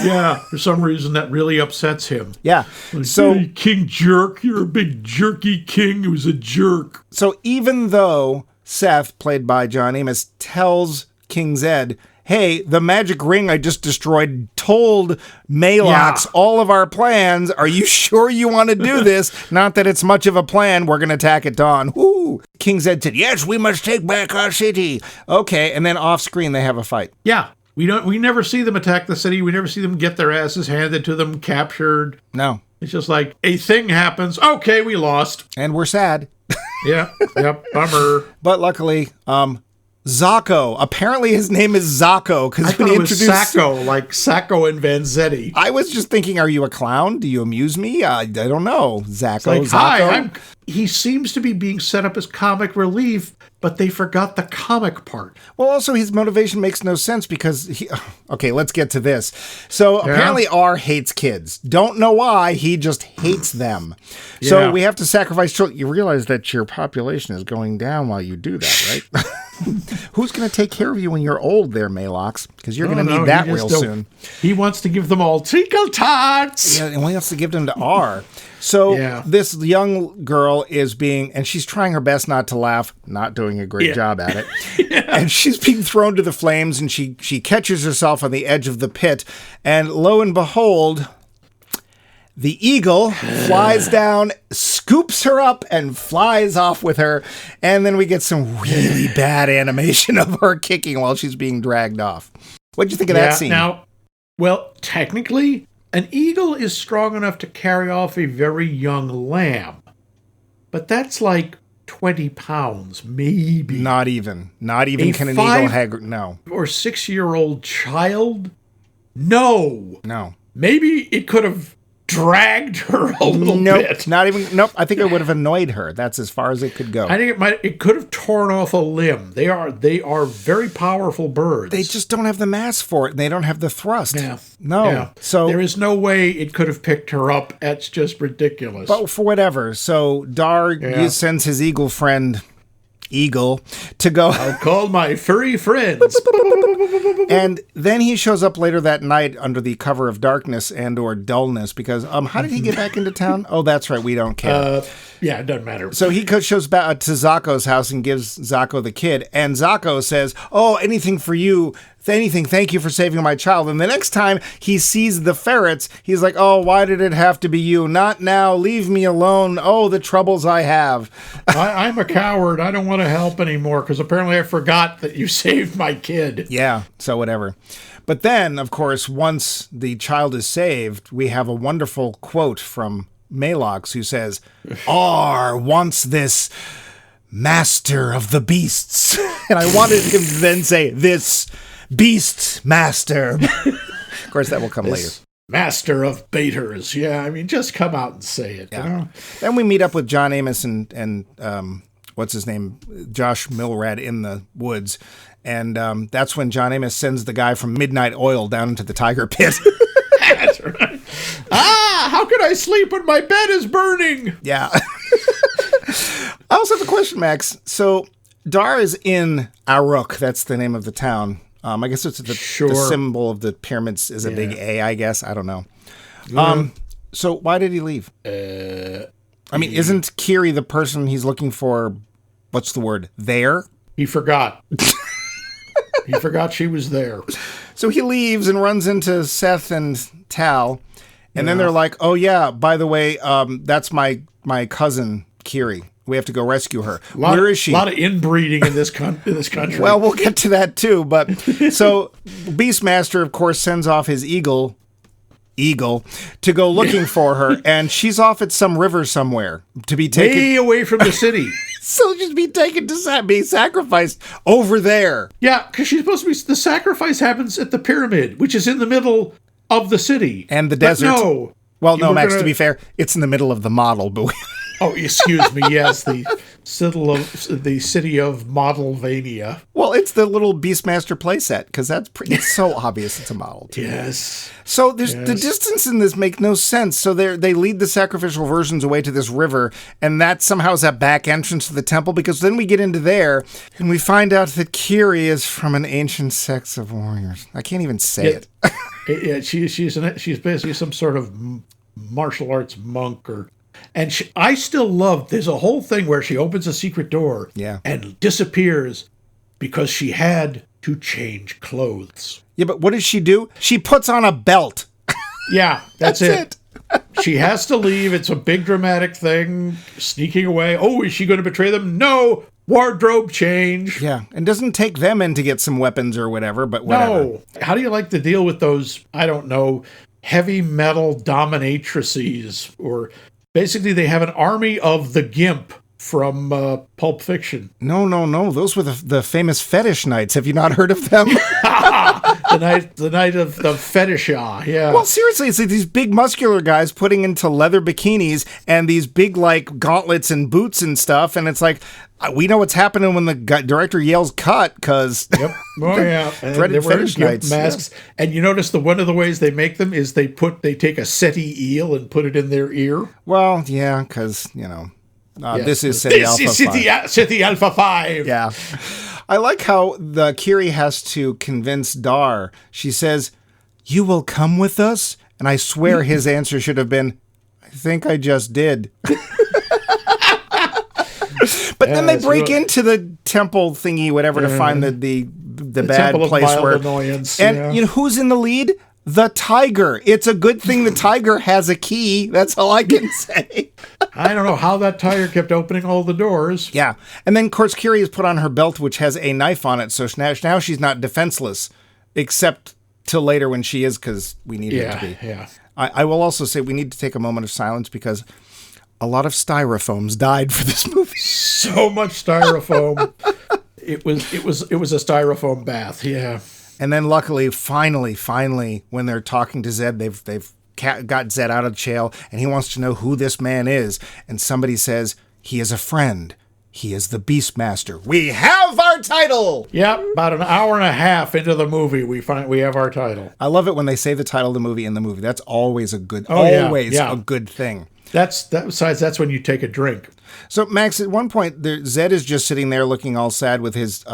Yeah, for some reason that really upsets him. Yeah. Like, So, hey, King Jerk, you're a big jerky king who's a jerk. So even though Seth, played by John Amos, tells King Zed, hey, the magic ring I just destroyed told Malox all of our plans. Are you sure you want to do this? Not that it's much of a plan. We're going to attack at dawn. Woo! King Zed said, yes, we must take back our city. Okay, and then off screen they have a fight. Yeah. We never see them attack the city. We never see them get their asses handed to them, captured. No. It's just like a thing happens. Okay, we lost. And we're sad. Yeah, yep, bummer. But luckily, Zacco. Apparently his name is Zacco. I thought it was Sacco, like Sacco and Vanzetti. I was just thinking, are you a clown? Do you amuse me? I don't know. Zacco. Like, Zacco. hi, he seems to be being set up as comic relief, but they forgot the comic part. Well, also, his motivation makes no sense because okay, let's get to this. So apparently R hates kids. Don't know why, he just hates them. So we have to sacrifice children. You realize that your population is going down while you do that, right? Who's going to take care of you when you're old there, Malox? Because you're going to need that real soon. He wants to give them all tinkle tots. Yeah, and he wants to give them to R. So this young girl is and she's trying her best not to laugh, not doing a great job at it. And she's being thrown to the flames, and she catches herself on the edge of the pit. And lo and behold, the eagle flies down, scoops her up, and flies off with her. And then we get some really bad animation of her kicking while she's being dragged off. What'd you think of that scene? Now, well, technically, an eagle is strong enough to carry off a very young lamb. But that's like 20 pounds, maybe. Not even can an eagle hag. No. Or 6-year-old child? No. No. Maybe it could have dragged her a little bit. Nope. I think it would have annoyed her. That's as far as it could go. I think it could have torn off a limb. They are very powerful birds. They just don't have the mass for it, and they don't have the thrust. Yeah. No. Yeah. So there is no way it could have picked her up. That's just ridiculous. But for whatever. So Dar sends his eagle friend Eagle to go. I'll call my furry friends. And then he shows up later that night under the cover of darkness and or dullness because how did he get back into town? Oh, that's right. We don't care. Yeah, it doesn't matter. So he shows back to Zacco's house and gives Zacco the kid. And Zacco says, oh, anything for you. Anything. Thank you for saving my child. And the next time he sees the ferrets, he's like, oh, why did it have to be you? Not now. Leave me alone. Oh, the troubles I have. I'm a coward. I don't want to help anymore because apparently I forgot that you saved my kid. Yeah. So whatever. But then, of course, once the child is saved, we have a wonderful quote from Malox who says, R wants this master of the beasts. And I wanted him to then say, this Beastmaster. Of course, that will come later. Master of baiters. Yeah, I mean, just come out and say it. Yeah. You know? Then we meet up with John Amos and what's his name? Josh Milrad in the woods. And that's when John Amos sends the guy from Midnight Oil down into the tiger pit. That's right. How can I sleep when my bed is burning? Yeah. I also have a question, Max. So Dar is in Aruk. That's the name of the town. I guess it's the symbol of the pyramids is a big A, I guess. I don't know. So why did he leave? I mean, isn't Kiri the person he's looking for what's the word, there. He forgot. He forgot she was there. So he leaves and runs into Seth and Tal. And then they're like, oh, yeah, by the way, that's my cousin, Kiri. We have to go rescue her. Where is she? A lot of inbreeding in this country. Well, we'll get to that, too. But so Beastmaster, of course, sends off his eagle to go looking for her. And she's off at some river somewhere to be taken. Way away from the city. So just be taken to be sacrificed over there. Yeah, because she's supposed to be. The sacrifice happens at the pyramid, which is in the middle of the city and the desert. No, well, no, Max. To be fair, it's in the middle of the model, but. Oh, excuse me. Yes, the city of Modelvania. Well, it's the little Beastmaster playset because it's so obvious it's a model too. Yes. So the distance in this make no sense. So they lead the sacrificial versions away to this river, and that somehow is that back entrance to the temple. Because then we get into there and we find out that Kiri is from an ancient sex of warriors. I can't even say it. Yeah, she's basically some sort of martial arts monk or. And I still love, there's a whole thing where she opens a secret door and disappears because she had to change clothes. Yeah, but what does she do? She puts on a belt. Yeah, that's it. She has to leave. It's a big dramatic thing, sneaking away. Oh, is she going to betray them? No. Wardrobe change. Yeah, and doesn't take them in to get some weapons or whatever, but whatever. No. How do you like to deal with those, I don't know, heavy metal dominatrices or... Basically, they have an army of the Gimp from Pulp Fiction. No. Those were the famous fetish knights. Have you not heard of them? the night of the fetisha, yeah. Well, seriously, it's like these big muscular guys putting into leather bikinis and these big, like, gauntlets and boots and stuff. And it's like, we know what's happening when the director yells cut, because... Yep. Oh, yeah. Dreaded fetish knights. Masks. Yeah. And you notice one of the ways they make them is they take a SETI eel and put it in their ear. Well, yeah, because, this is SETI Alpha 5. SETI Alpha 5. Yeah. I like how the Kiri has to convince Dar. She says, "You will come with us?" And I swear his answer should have been, "I think I just did." But then they break into the temple thingy, whatever, to find the bad place where. Annoyance, and you know who's in the lead? The tiger. It's a good thing the tiger has a key. That's all I can say. I don't know how that tiger kept opening all the doors. Yeah. And then, of course, Kiri has put on her belt, which has a knife on it. So now she's not defenseless, except till later when she is, because we need her to be. Yeah. I will also say we need to take a moment of silence because a lot of styrofoams died for this movie. So much styrofoam. It was a styrofoam bath. Yeah. And then luckily, finally, when they're talking to Zed, they've got Zed out of jail, and he wants to know who this man is. And somebody says, he is a friend. He is the Beastmaster. We have our title! Yep, about an hour and a half into the movie, we have our title. I love it when they say the title of the movie in the movie. That's always a good, a good thing. Besides, that's when you take a drink. So, Max, at one point, Zed is just sitting there looking all sad with his...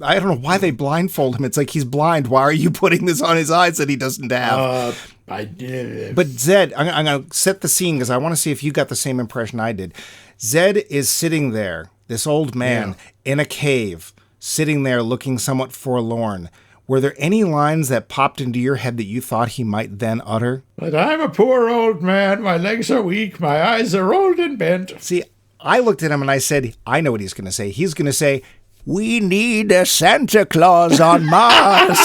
I don't know why they blindfold him. It's like he's blind. Why are you putting this on his eyes that he doesn't have? I did. But Zed, I'm going to set the scene because I want to see if you got the same impression I did. Zed is sitting there, this old man, in a cave, sitting there looking somewhat forlorn. Were there any lines that popped into your head that you thought he might then utter? But I'm a poor old man. My legs are weak. My eyes are old and bent. See, I looked at him and I said, I know what he's going to say. He's going to say, "We need a Santa Claus on Mars."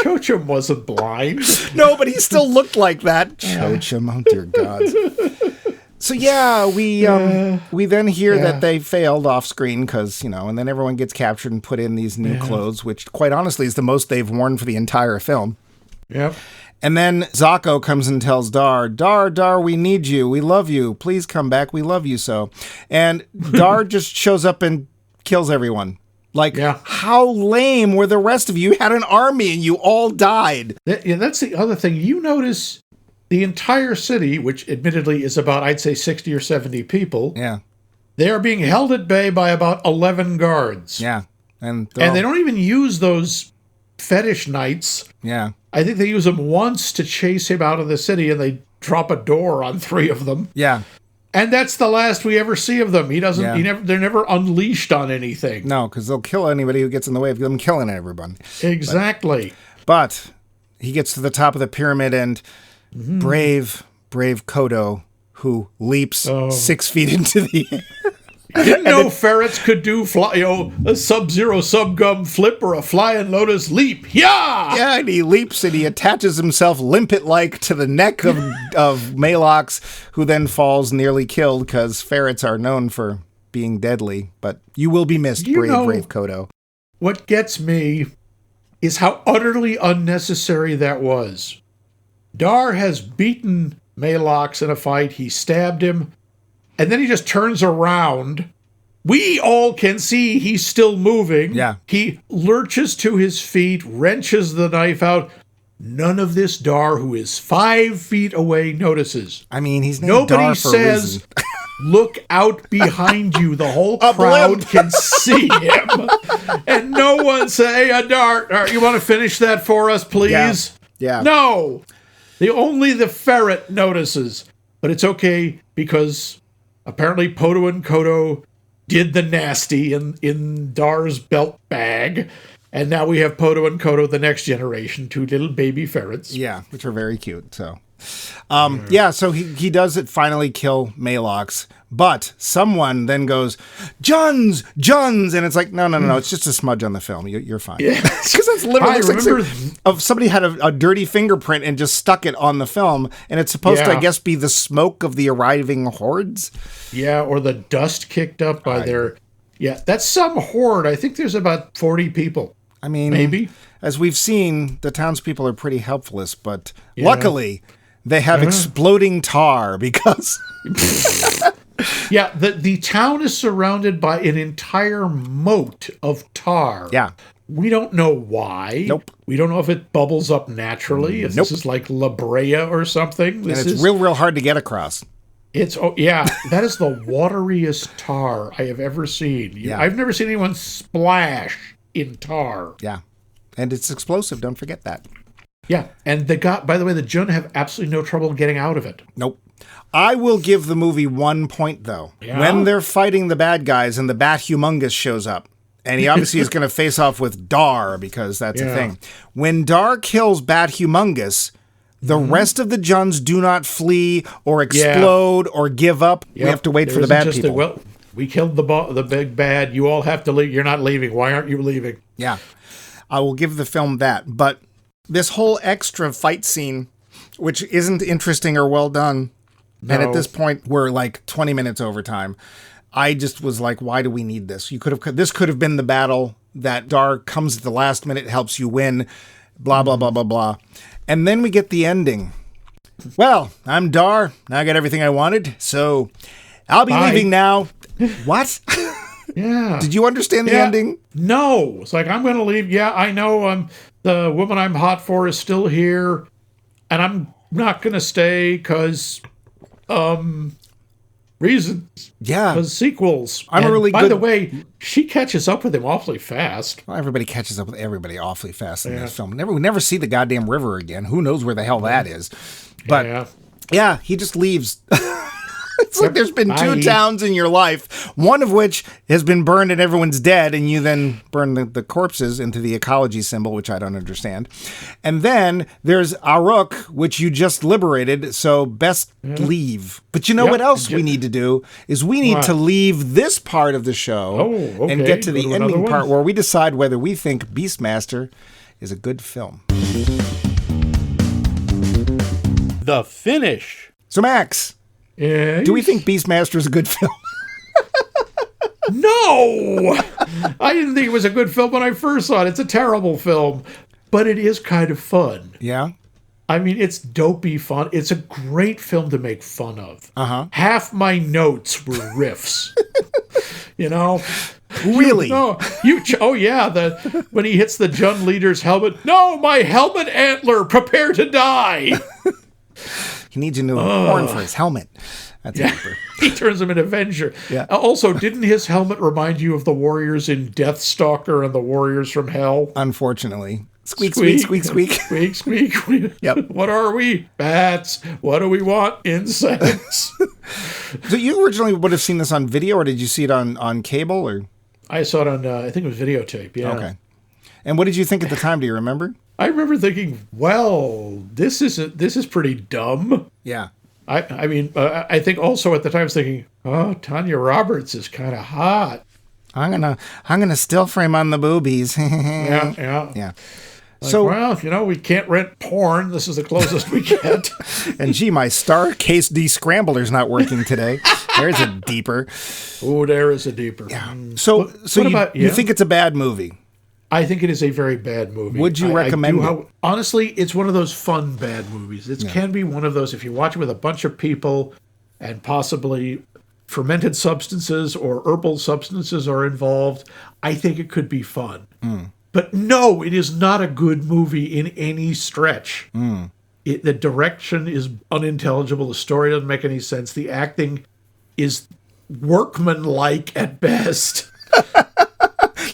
Chochum wasn't blind. No, but he still looked like that. Chochum, oh dear God. So yeah, we then hear that they failed off screen because, and then everyone gets captured and put in these new clothes, which quite honestly is the most they've worn for the entire film. Yep. And then Zako comes and tells Dar, we need you. We love you. Please come back. We love you so. And Dar just shows up and kills everyone. Like, how lame were the rest of you? You had an army and you all died. That's the other thing. You notice the entire city, which admittedly is about, I'd say, 60 or 70 people. Yeah. They are being held at bay by about 11 guards. Yeah. And they don't even use those fetish knights. Yeah. I think they use them once to chase him out of the city, and they drop a door on 3 of them. Yeah. And that's the last we ever see of them. He doesn't. Yeah. They're never unleashed on anything. No, because they'll kill anybody who gets in the way of them killing everyone. Exactly. But he gets to the top of the pyramid, and brave Kodo, who leaps 6 feet into the air. Didn't know ferrets could do a Sub-Zero Sub-Gum flip or a flying lotus leap. Yeah! Yeah, and he leaps and he attaches himself limpet-like to the neck of Malox, who then falls nearly killed because ferrets are known for being deadly. But you will be missed, brave Kodo. What gets me is how utterly unnecessary that was. Dar has beaten Malox in a fight. He stabbed him. And then he just turns around. We all can see he's still moving. Yeah. He lurches to his feet, wrenches the knife out. None of this Dar, who is 5 feet away, notices. I mean, he's named Nobody Dar for a reason. says, look out behind you. The whole crowd can see him. And no one say, hey, Dar, you want to finish that for us, please? Yeah. No. Only the ferret notices. But it's okay because apparently Poto and Kodo did the nasty in Dar's belt bag. And now we have Poto and Kodo, the next generation, 2 little baby ferrets. Yeah, which are very cute. So, so he does finally kill Malox. But someone then goes, Johns! And it's like, no. It's just a smudge on the film. You're fine. Yeah. Because it's literally remember somebody had a dirty fingerprint and just stuck it on the film. And it's supposed to, I guess, be the smoke of the arriving hordes. Yeah, or the dust kicked up by their... Yeah, that's some horde. I think there's about 40 people. I mean, maybe. As we've seen, the townspeople are pretty helpless. But luckily, they have exploding tar because... Yeah, the town is surrounded by an entire moat of tar. Yeah. We don't know why. Nope. We don't know if it bubbles up naturally, if this is like La Brea or something. And it's real hard to get across. That is the wateriest tar I have ever seen. Yeah. I've never seen anyone splash in tar. Yeah. And it's explosive, don't forget that. Yeah, and by the way, the Jun have absolutely no trouble getting out of it. Nope. I will give the movie 1 point, though. Yeah? When they're fighting the bad guys and the Bat Humongous shows up, and he obviously is going to face off with Dar, because that's a thing. When Dar kills Bat Humongous, the rest of the Juns do not flee or explode or give up. Yep. We have to wait for the bad people. We killed the big bad. You all have to leave. You're not leaving. Why aren't you leaving? Yeah. I will give the film that. But this whole extra fight scene, which isn't interesting or well done, and at this point, we're like 20 minutes over time. I just was like, why do we need this? This could have been the battle that Dar comes at the last minute, helps you win, blah, blah, blah, blah, blah. And then we get the ending. Well, I'm Dar. Now I got everything I wanted, so I'll be leaving now. What? Yeah. Did you understand the ending? No. It's like, I'm going to leave. Yeah, I know. The woman I'm hot for is still here, and I'm not going to stay because... reasons. Yeah. Because sequels. By the way, she catches up with him awfully fast. Well, everybody catches up with everybody awfully fast in this film. We never see the goddamn river again. Who knows where the hell that is? But yeah he just leaves. It's like there's been 2 towns in your life, one of which has been burned and everyone's dead, and you then burn the corpses into the ecology symbol, which I don't understand. And then there's Aruk, which you just liberated, so best leave. But you know what else we need to do is we need to leave this part of the show and get to the ending part where we decide whether we think Beastmaster is a good film. The finish. So Max... Yeah, do we think Beastmaster is a good film? No! I didn't think it was a good film when I first saw it. It's a terrible film, but it is kind of fun. Yeah? I mean, it's dopey fun. It's a great film to make fun of. Uh-huh. Half my notes were riffs. You know? Really? When he hits the Jun leader's helmet. No, my helmet antler! Prepare to die! He needs a new horn for his helmet. That's He turns him into Avenger. Yeah. Also, didn't his helmet remind you of the warriors in Deathstalker and the Warriors from Hell? Unfortunately. Squeak, squeak, squeak, squeak. Squeak, squeak. Yep. What are we? Bats. What do we want? Insects. So you originally would have seen this on video, or did you see it on cable? Or I saw it on, I think it was videotape, yeah. Okay. And what did you think at the time? Do you remember? I remember thinking, well, this is pretty dumb. Yeah. I mean, I think also at the time I was thinking, oh, Tanya Roberts is kind of hot. I'm gonna still frame on the boobies. Yeah. Yeah. Like, So, well, we can't rent porn. This is the closest we get. and gee, my star case descrambler's not working today. There's a deeper. Oh, there is a deeper. Yeah. So you think it's a bad movie? I think it is a very bad movie. Would you recommend it? Honestly, it's one of those fun bad movies. It can be one of those, if you watch it with a bunch of people and possibly fermented substances or herbal substances are involved, I think it could be fun. But no, it is not a good movie in any stretch. The direction is unintelligible. The story doesn't make any sense. The acting is workmanlike at best.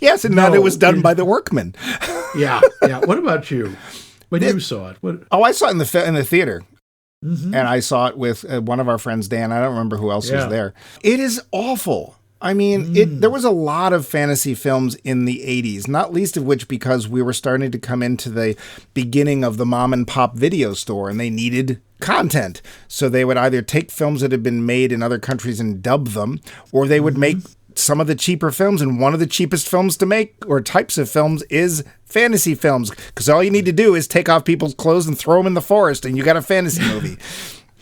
Yes, and that it was done by the workmen. Yeah. What about you? When you saw it? Oh, I saw it in the theater. And I saw it with one of our friends, Dan. I don't remember who else was there. It is awful. I mean, there was a lot of fantasy films in the 80s, not least of which because we were starting to come into the beginning of the mom and pop video store, and they needed content. So they would either take films that had been made in other countries and dub them, or they would make some of the cheaper films, and one of the cheapest films to make, or types of films, is fantasy films, because all you need to do is take off people's clothes and throw them in the forest, and you got a fantasy movie.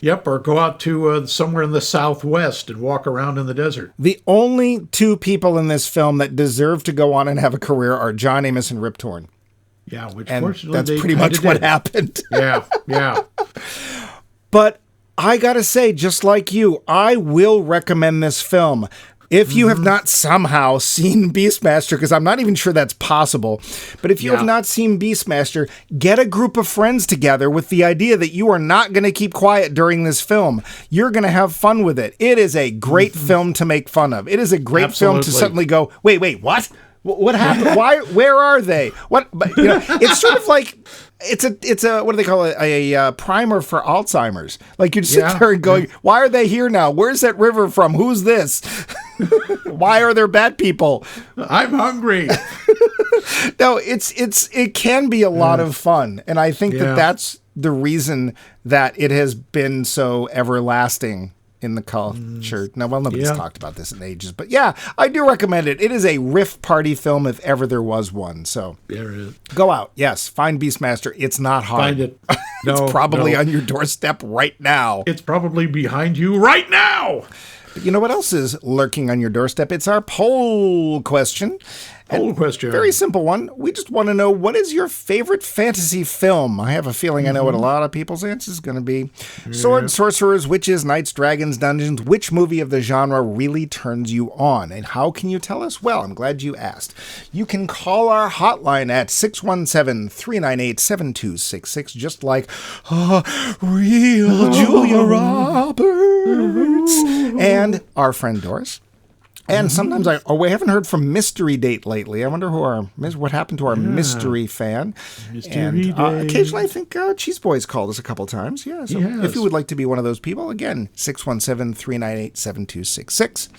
Yep, or go out to somewhere in the Southwest and walk around in the desert. The only two people in this film that deserve to go on and have a career are John Amos and Rip Torn. Yeah, which And fortunately that's they pretty much what happened. Yeah. But I gotta say, just like you, I will recommend this film. If you have not somehow seen Beastmaster, because I'm not even sure that's possible, but if you have not seen Beastmaster, get a group of friends together with the idea that you are not going to keep quiet during this film. You're going to have fun with it. It is a great film to make fun of. It is a great film to suddenly go, wait, what? What happened? Why? Where are they? What? But, it's sort of like it's a what do they call it? A primer for Alzheimer's. Like you sit there and going, why are they here now? Where's that river from? Who's this? Why are there bad people? I'm hungry. No, it can be a lot of fun, and I think that's the reason that it has been so everlasting in the culture. Now, well, nobody's talked about this in ages, but yeah, I do recommend it. It is a riff party film if ever there was one. So there it is. Go out. Yes, find Beastmaster. It's not hard. Find it. It's probably on your doorstep right now. It's probably behind you right now. But you know what else is lurking on your doorstep? It's our poll question. Very simple one. We just want to know, what is your favorite fantasy film? I have a feeling I know what a lot of people's answer is going to be. Swords, sorcerers, witches, knights, dragons, dungeons. Which movie of the genre really turns you on? And how can you tell us? Well, I'm glad you asked. You can call our hotline at 617-398-7266, just like real Julia Roberts. And our friend Doris. And sometimes we haven't heard from Mystery Date lately. I wonder what happened to our mystery fan. Mystery Date. Occasionally, I think Cheese Boy's called us a couple times. Yeah, so if you would like to be one of those people, again, 617-398-7266.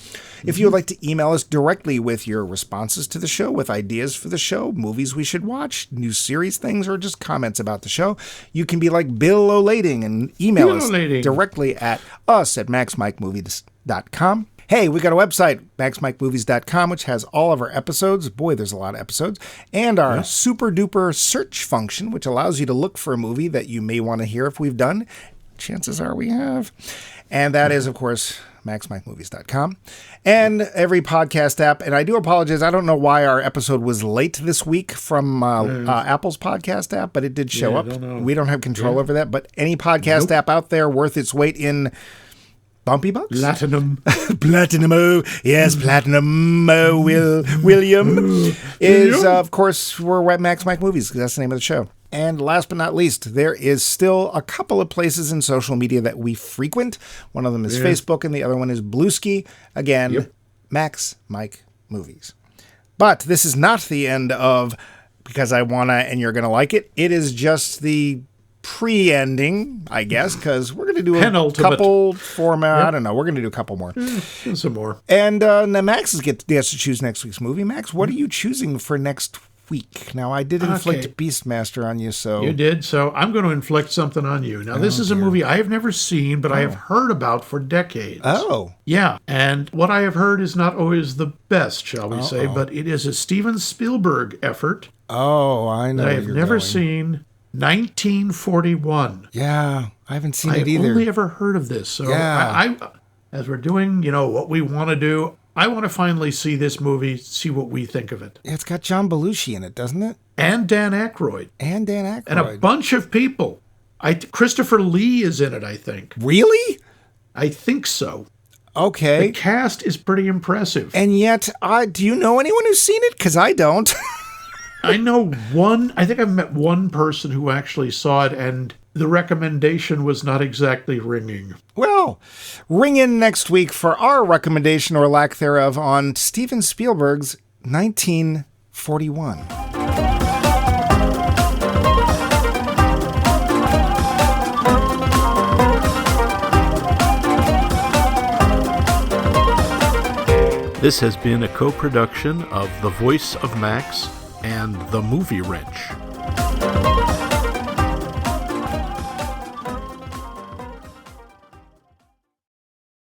If you would like to email us directly with your responses to the show, with ideas for the show, movies we should watch, new series things, or just comments about the show, you can be like Bill O'Lading and email us directly at us at maxmikemovies.com. Hey, we got a website, maxmikemovies.com, which has all of our episodes. Boy, there's a lot of episodes. And our super duper search function, which allows you to look for a movie that you may want to hear if we've done. Chances are we have. And that is, of course, maxmikemovies.com. And every podcast app. And I do apologize. I don't know why our episode was late this week from Apple's podcast app, but it did show up. We don't have control over that. But any podcast app out there worth its weight in Bumpy Bucks? Platinum. Platinum, oh. Yes, Platinum, oh, William. Is, of course, we're at Max Mike Movies, because that's the name of the show. And last but not least, there is still a couple of places in social media that we frequent. One of them is Facebook, and the other one is Bluesky. Again, Max Mike Movies. But this is not the end of Because I Wanna and You're Gonna Like It. It is just the pre-ending, I guess, because we're going to do a Penultimate. couple format. I don't know. We're going to do a couple more. Some more. And then Max gets to choose next week's movie. Max, what are you choosing for next week? Now, I did inflict Beastmaster on you, so... You did, so I'm going to inflict something on you. Now, this is a movie I have never seen, but I have heard about for decades. Oh. Yeah, and what I have heard is not always the best, shall we say, but it is a Steven Spielberg effort. Oh, I know that I have never seen. 1941. Yeah, I haven't seen it I've either. only ever heard of this. So I as we're doing, what we want to do, I want to finally see this movie, see what we think of it. Yeah, it's got John Belushi in it, doesn't it? And Dan Aykroyd. And a bunch of people. Christopher Lee is in it, I think. Really? I think so. Okay. The cast is pretty impressive. And yet, do you know anyone who's seen it? Because I don't. I know I think I've met one person who actually saw it, and the recommendation was not exactly ringing. Well, ring in next week for our recommendation or lack thereof on Steven Spielberg's 1941. This has been a co-production of The Voice of Max and The Movie Wrench.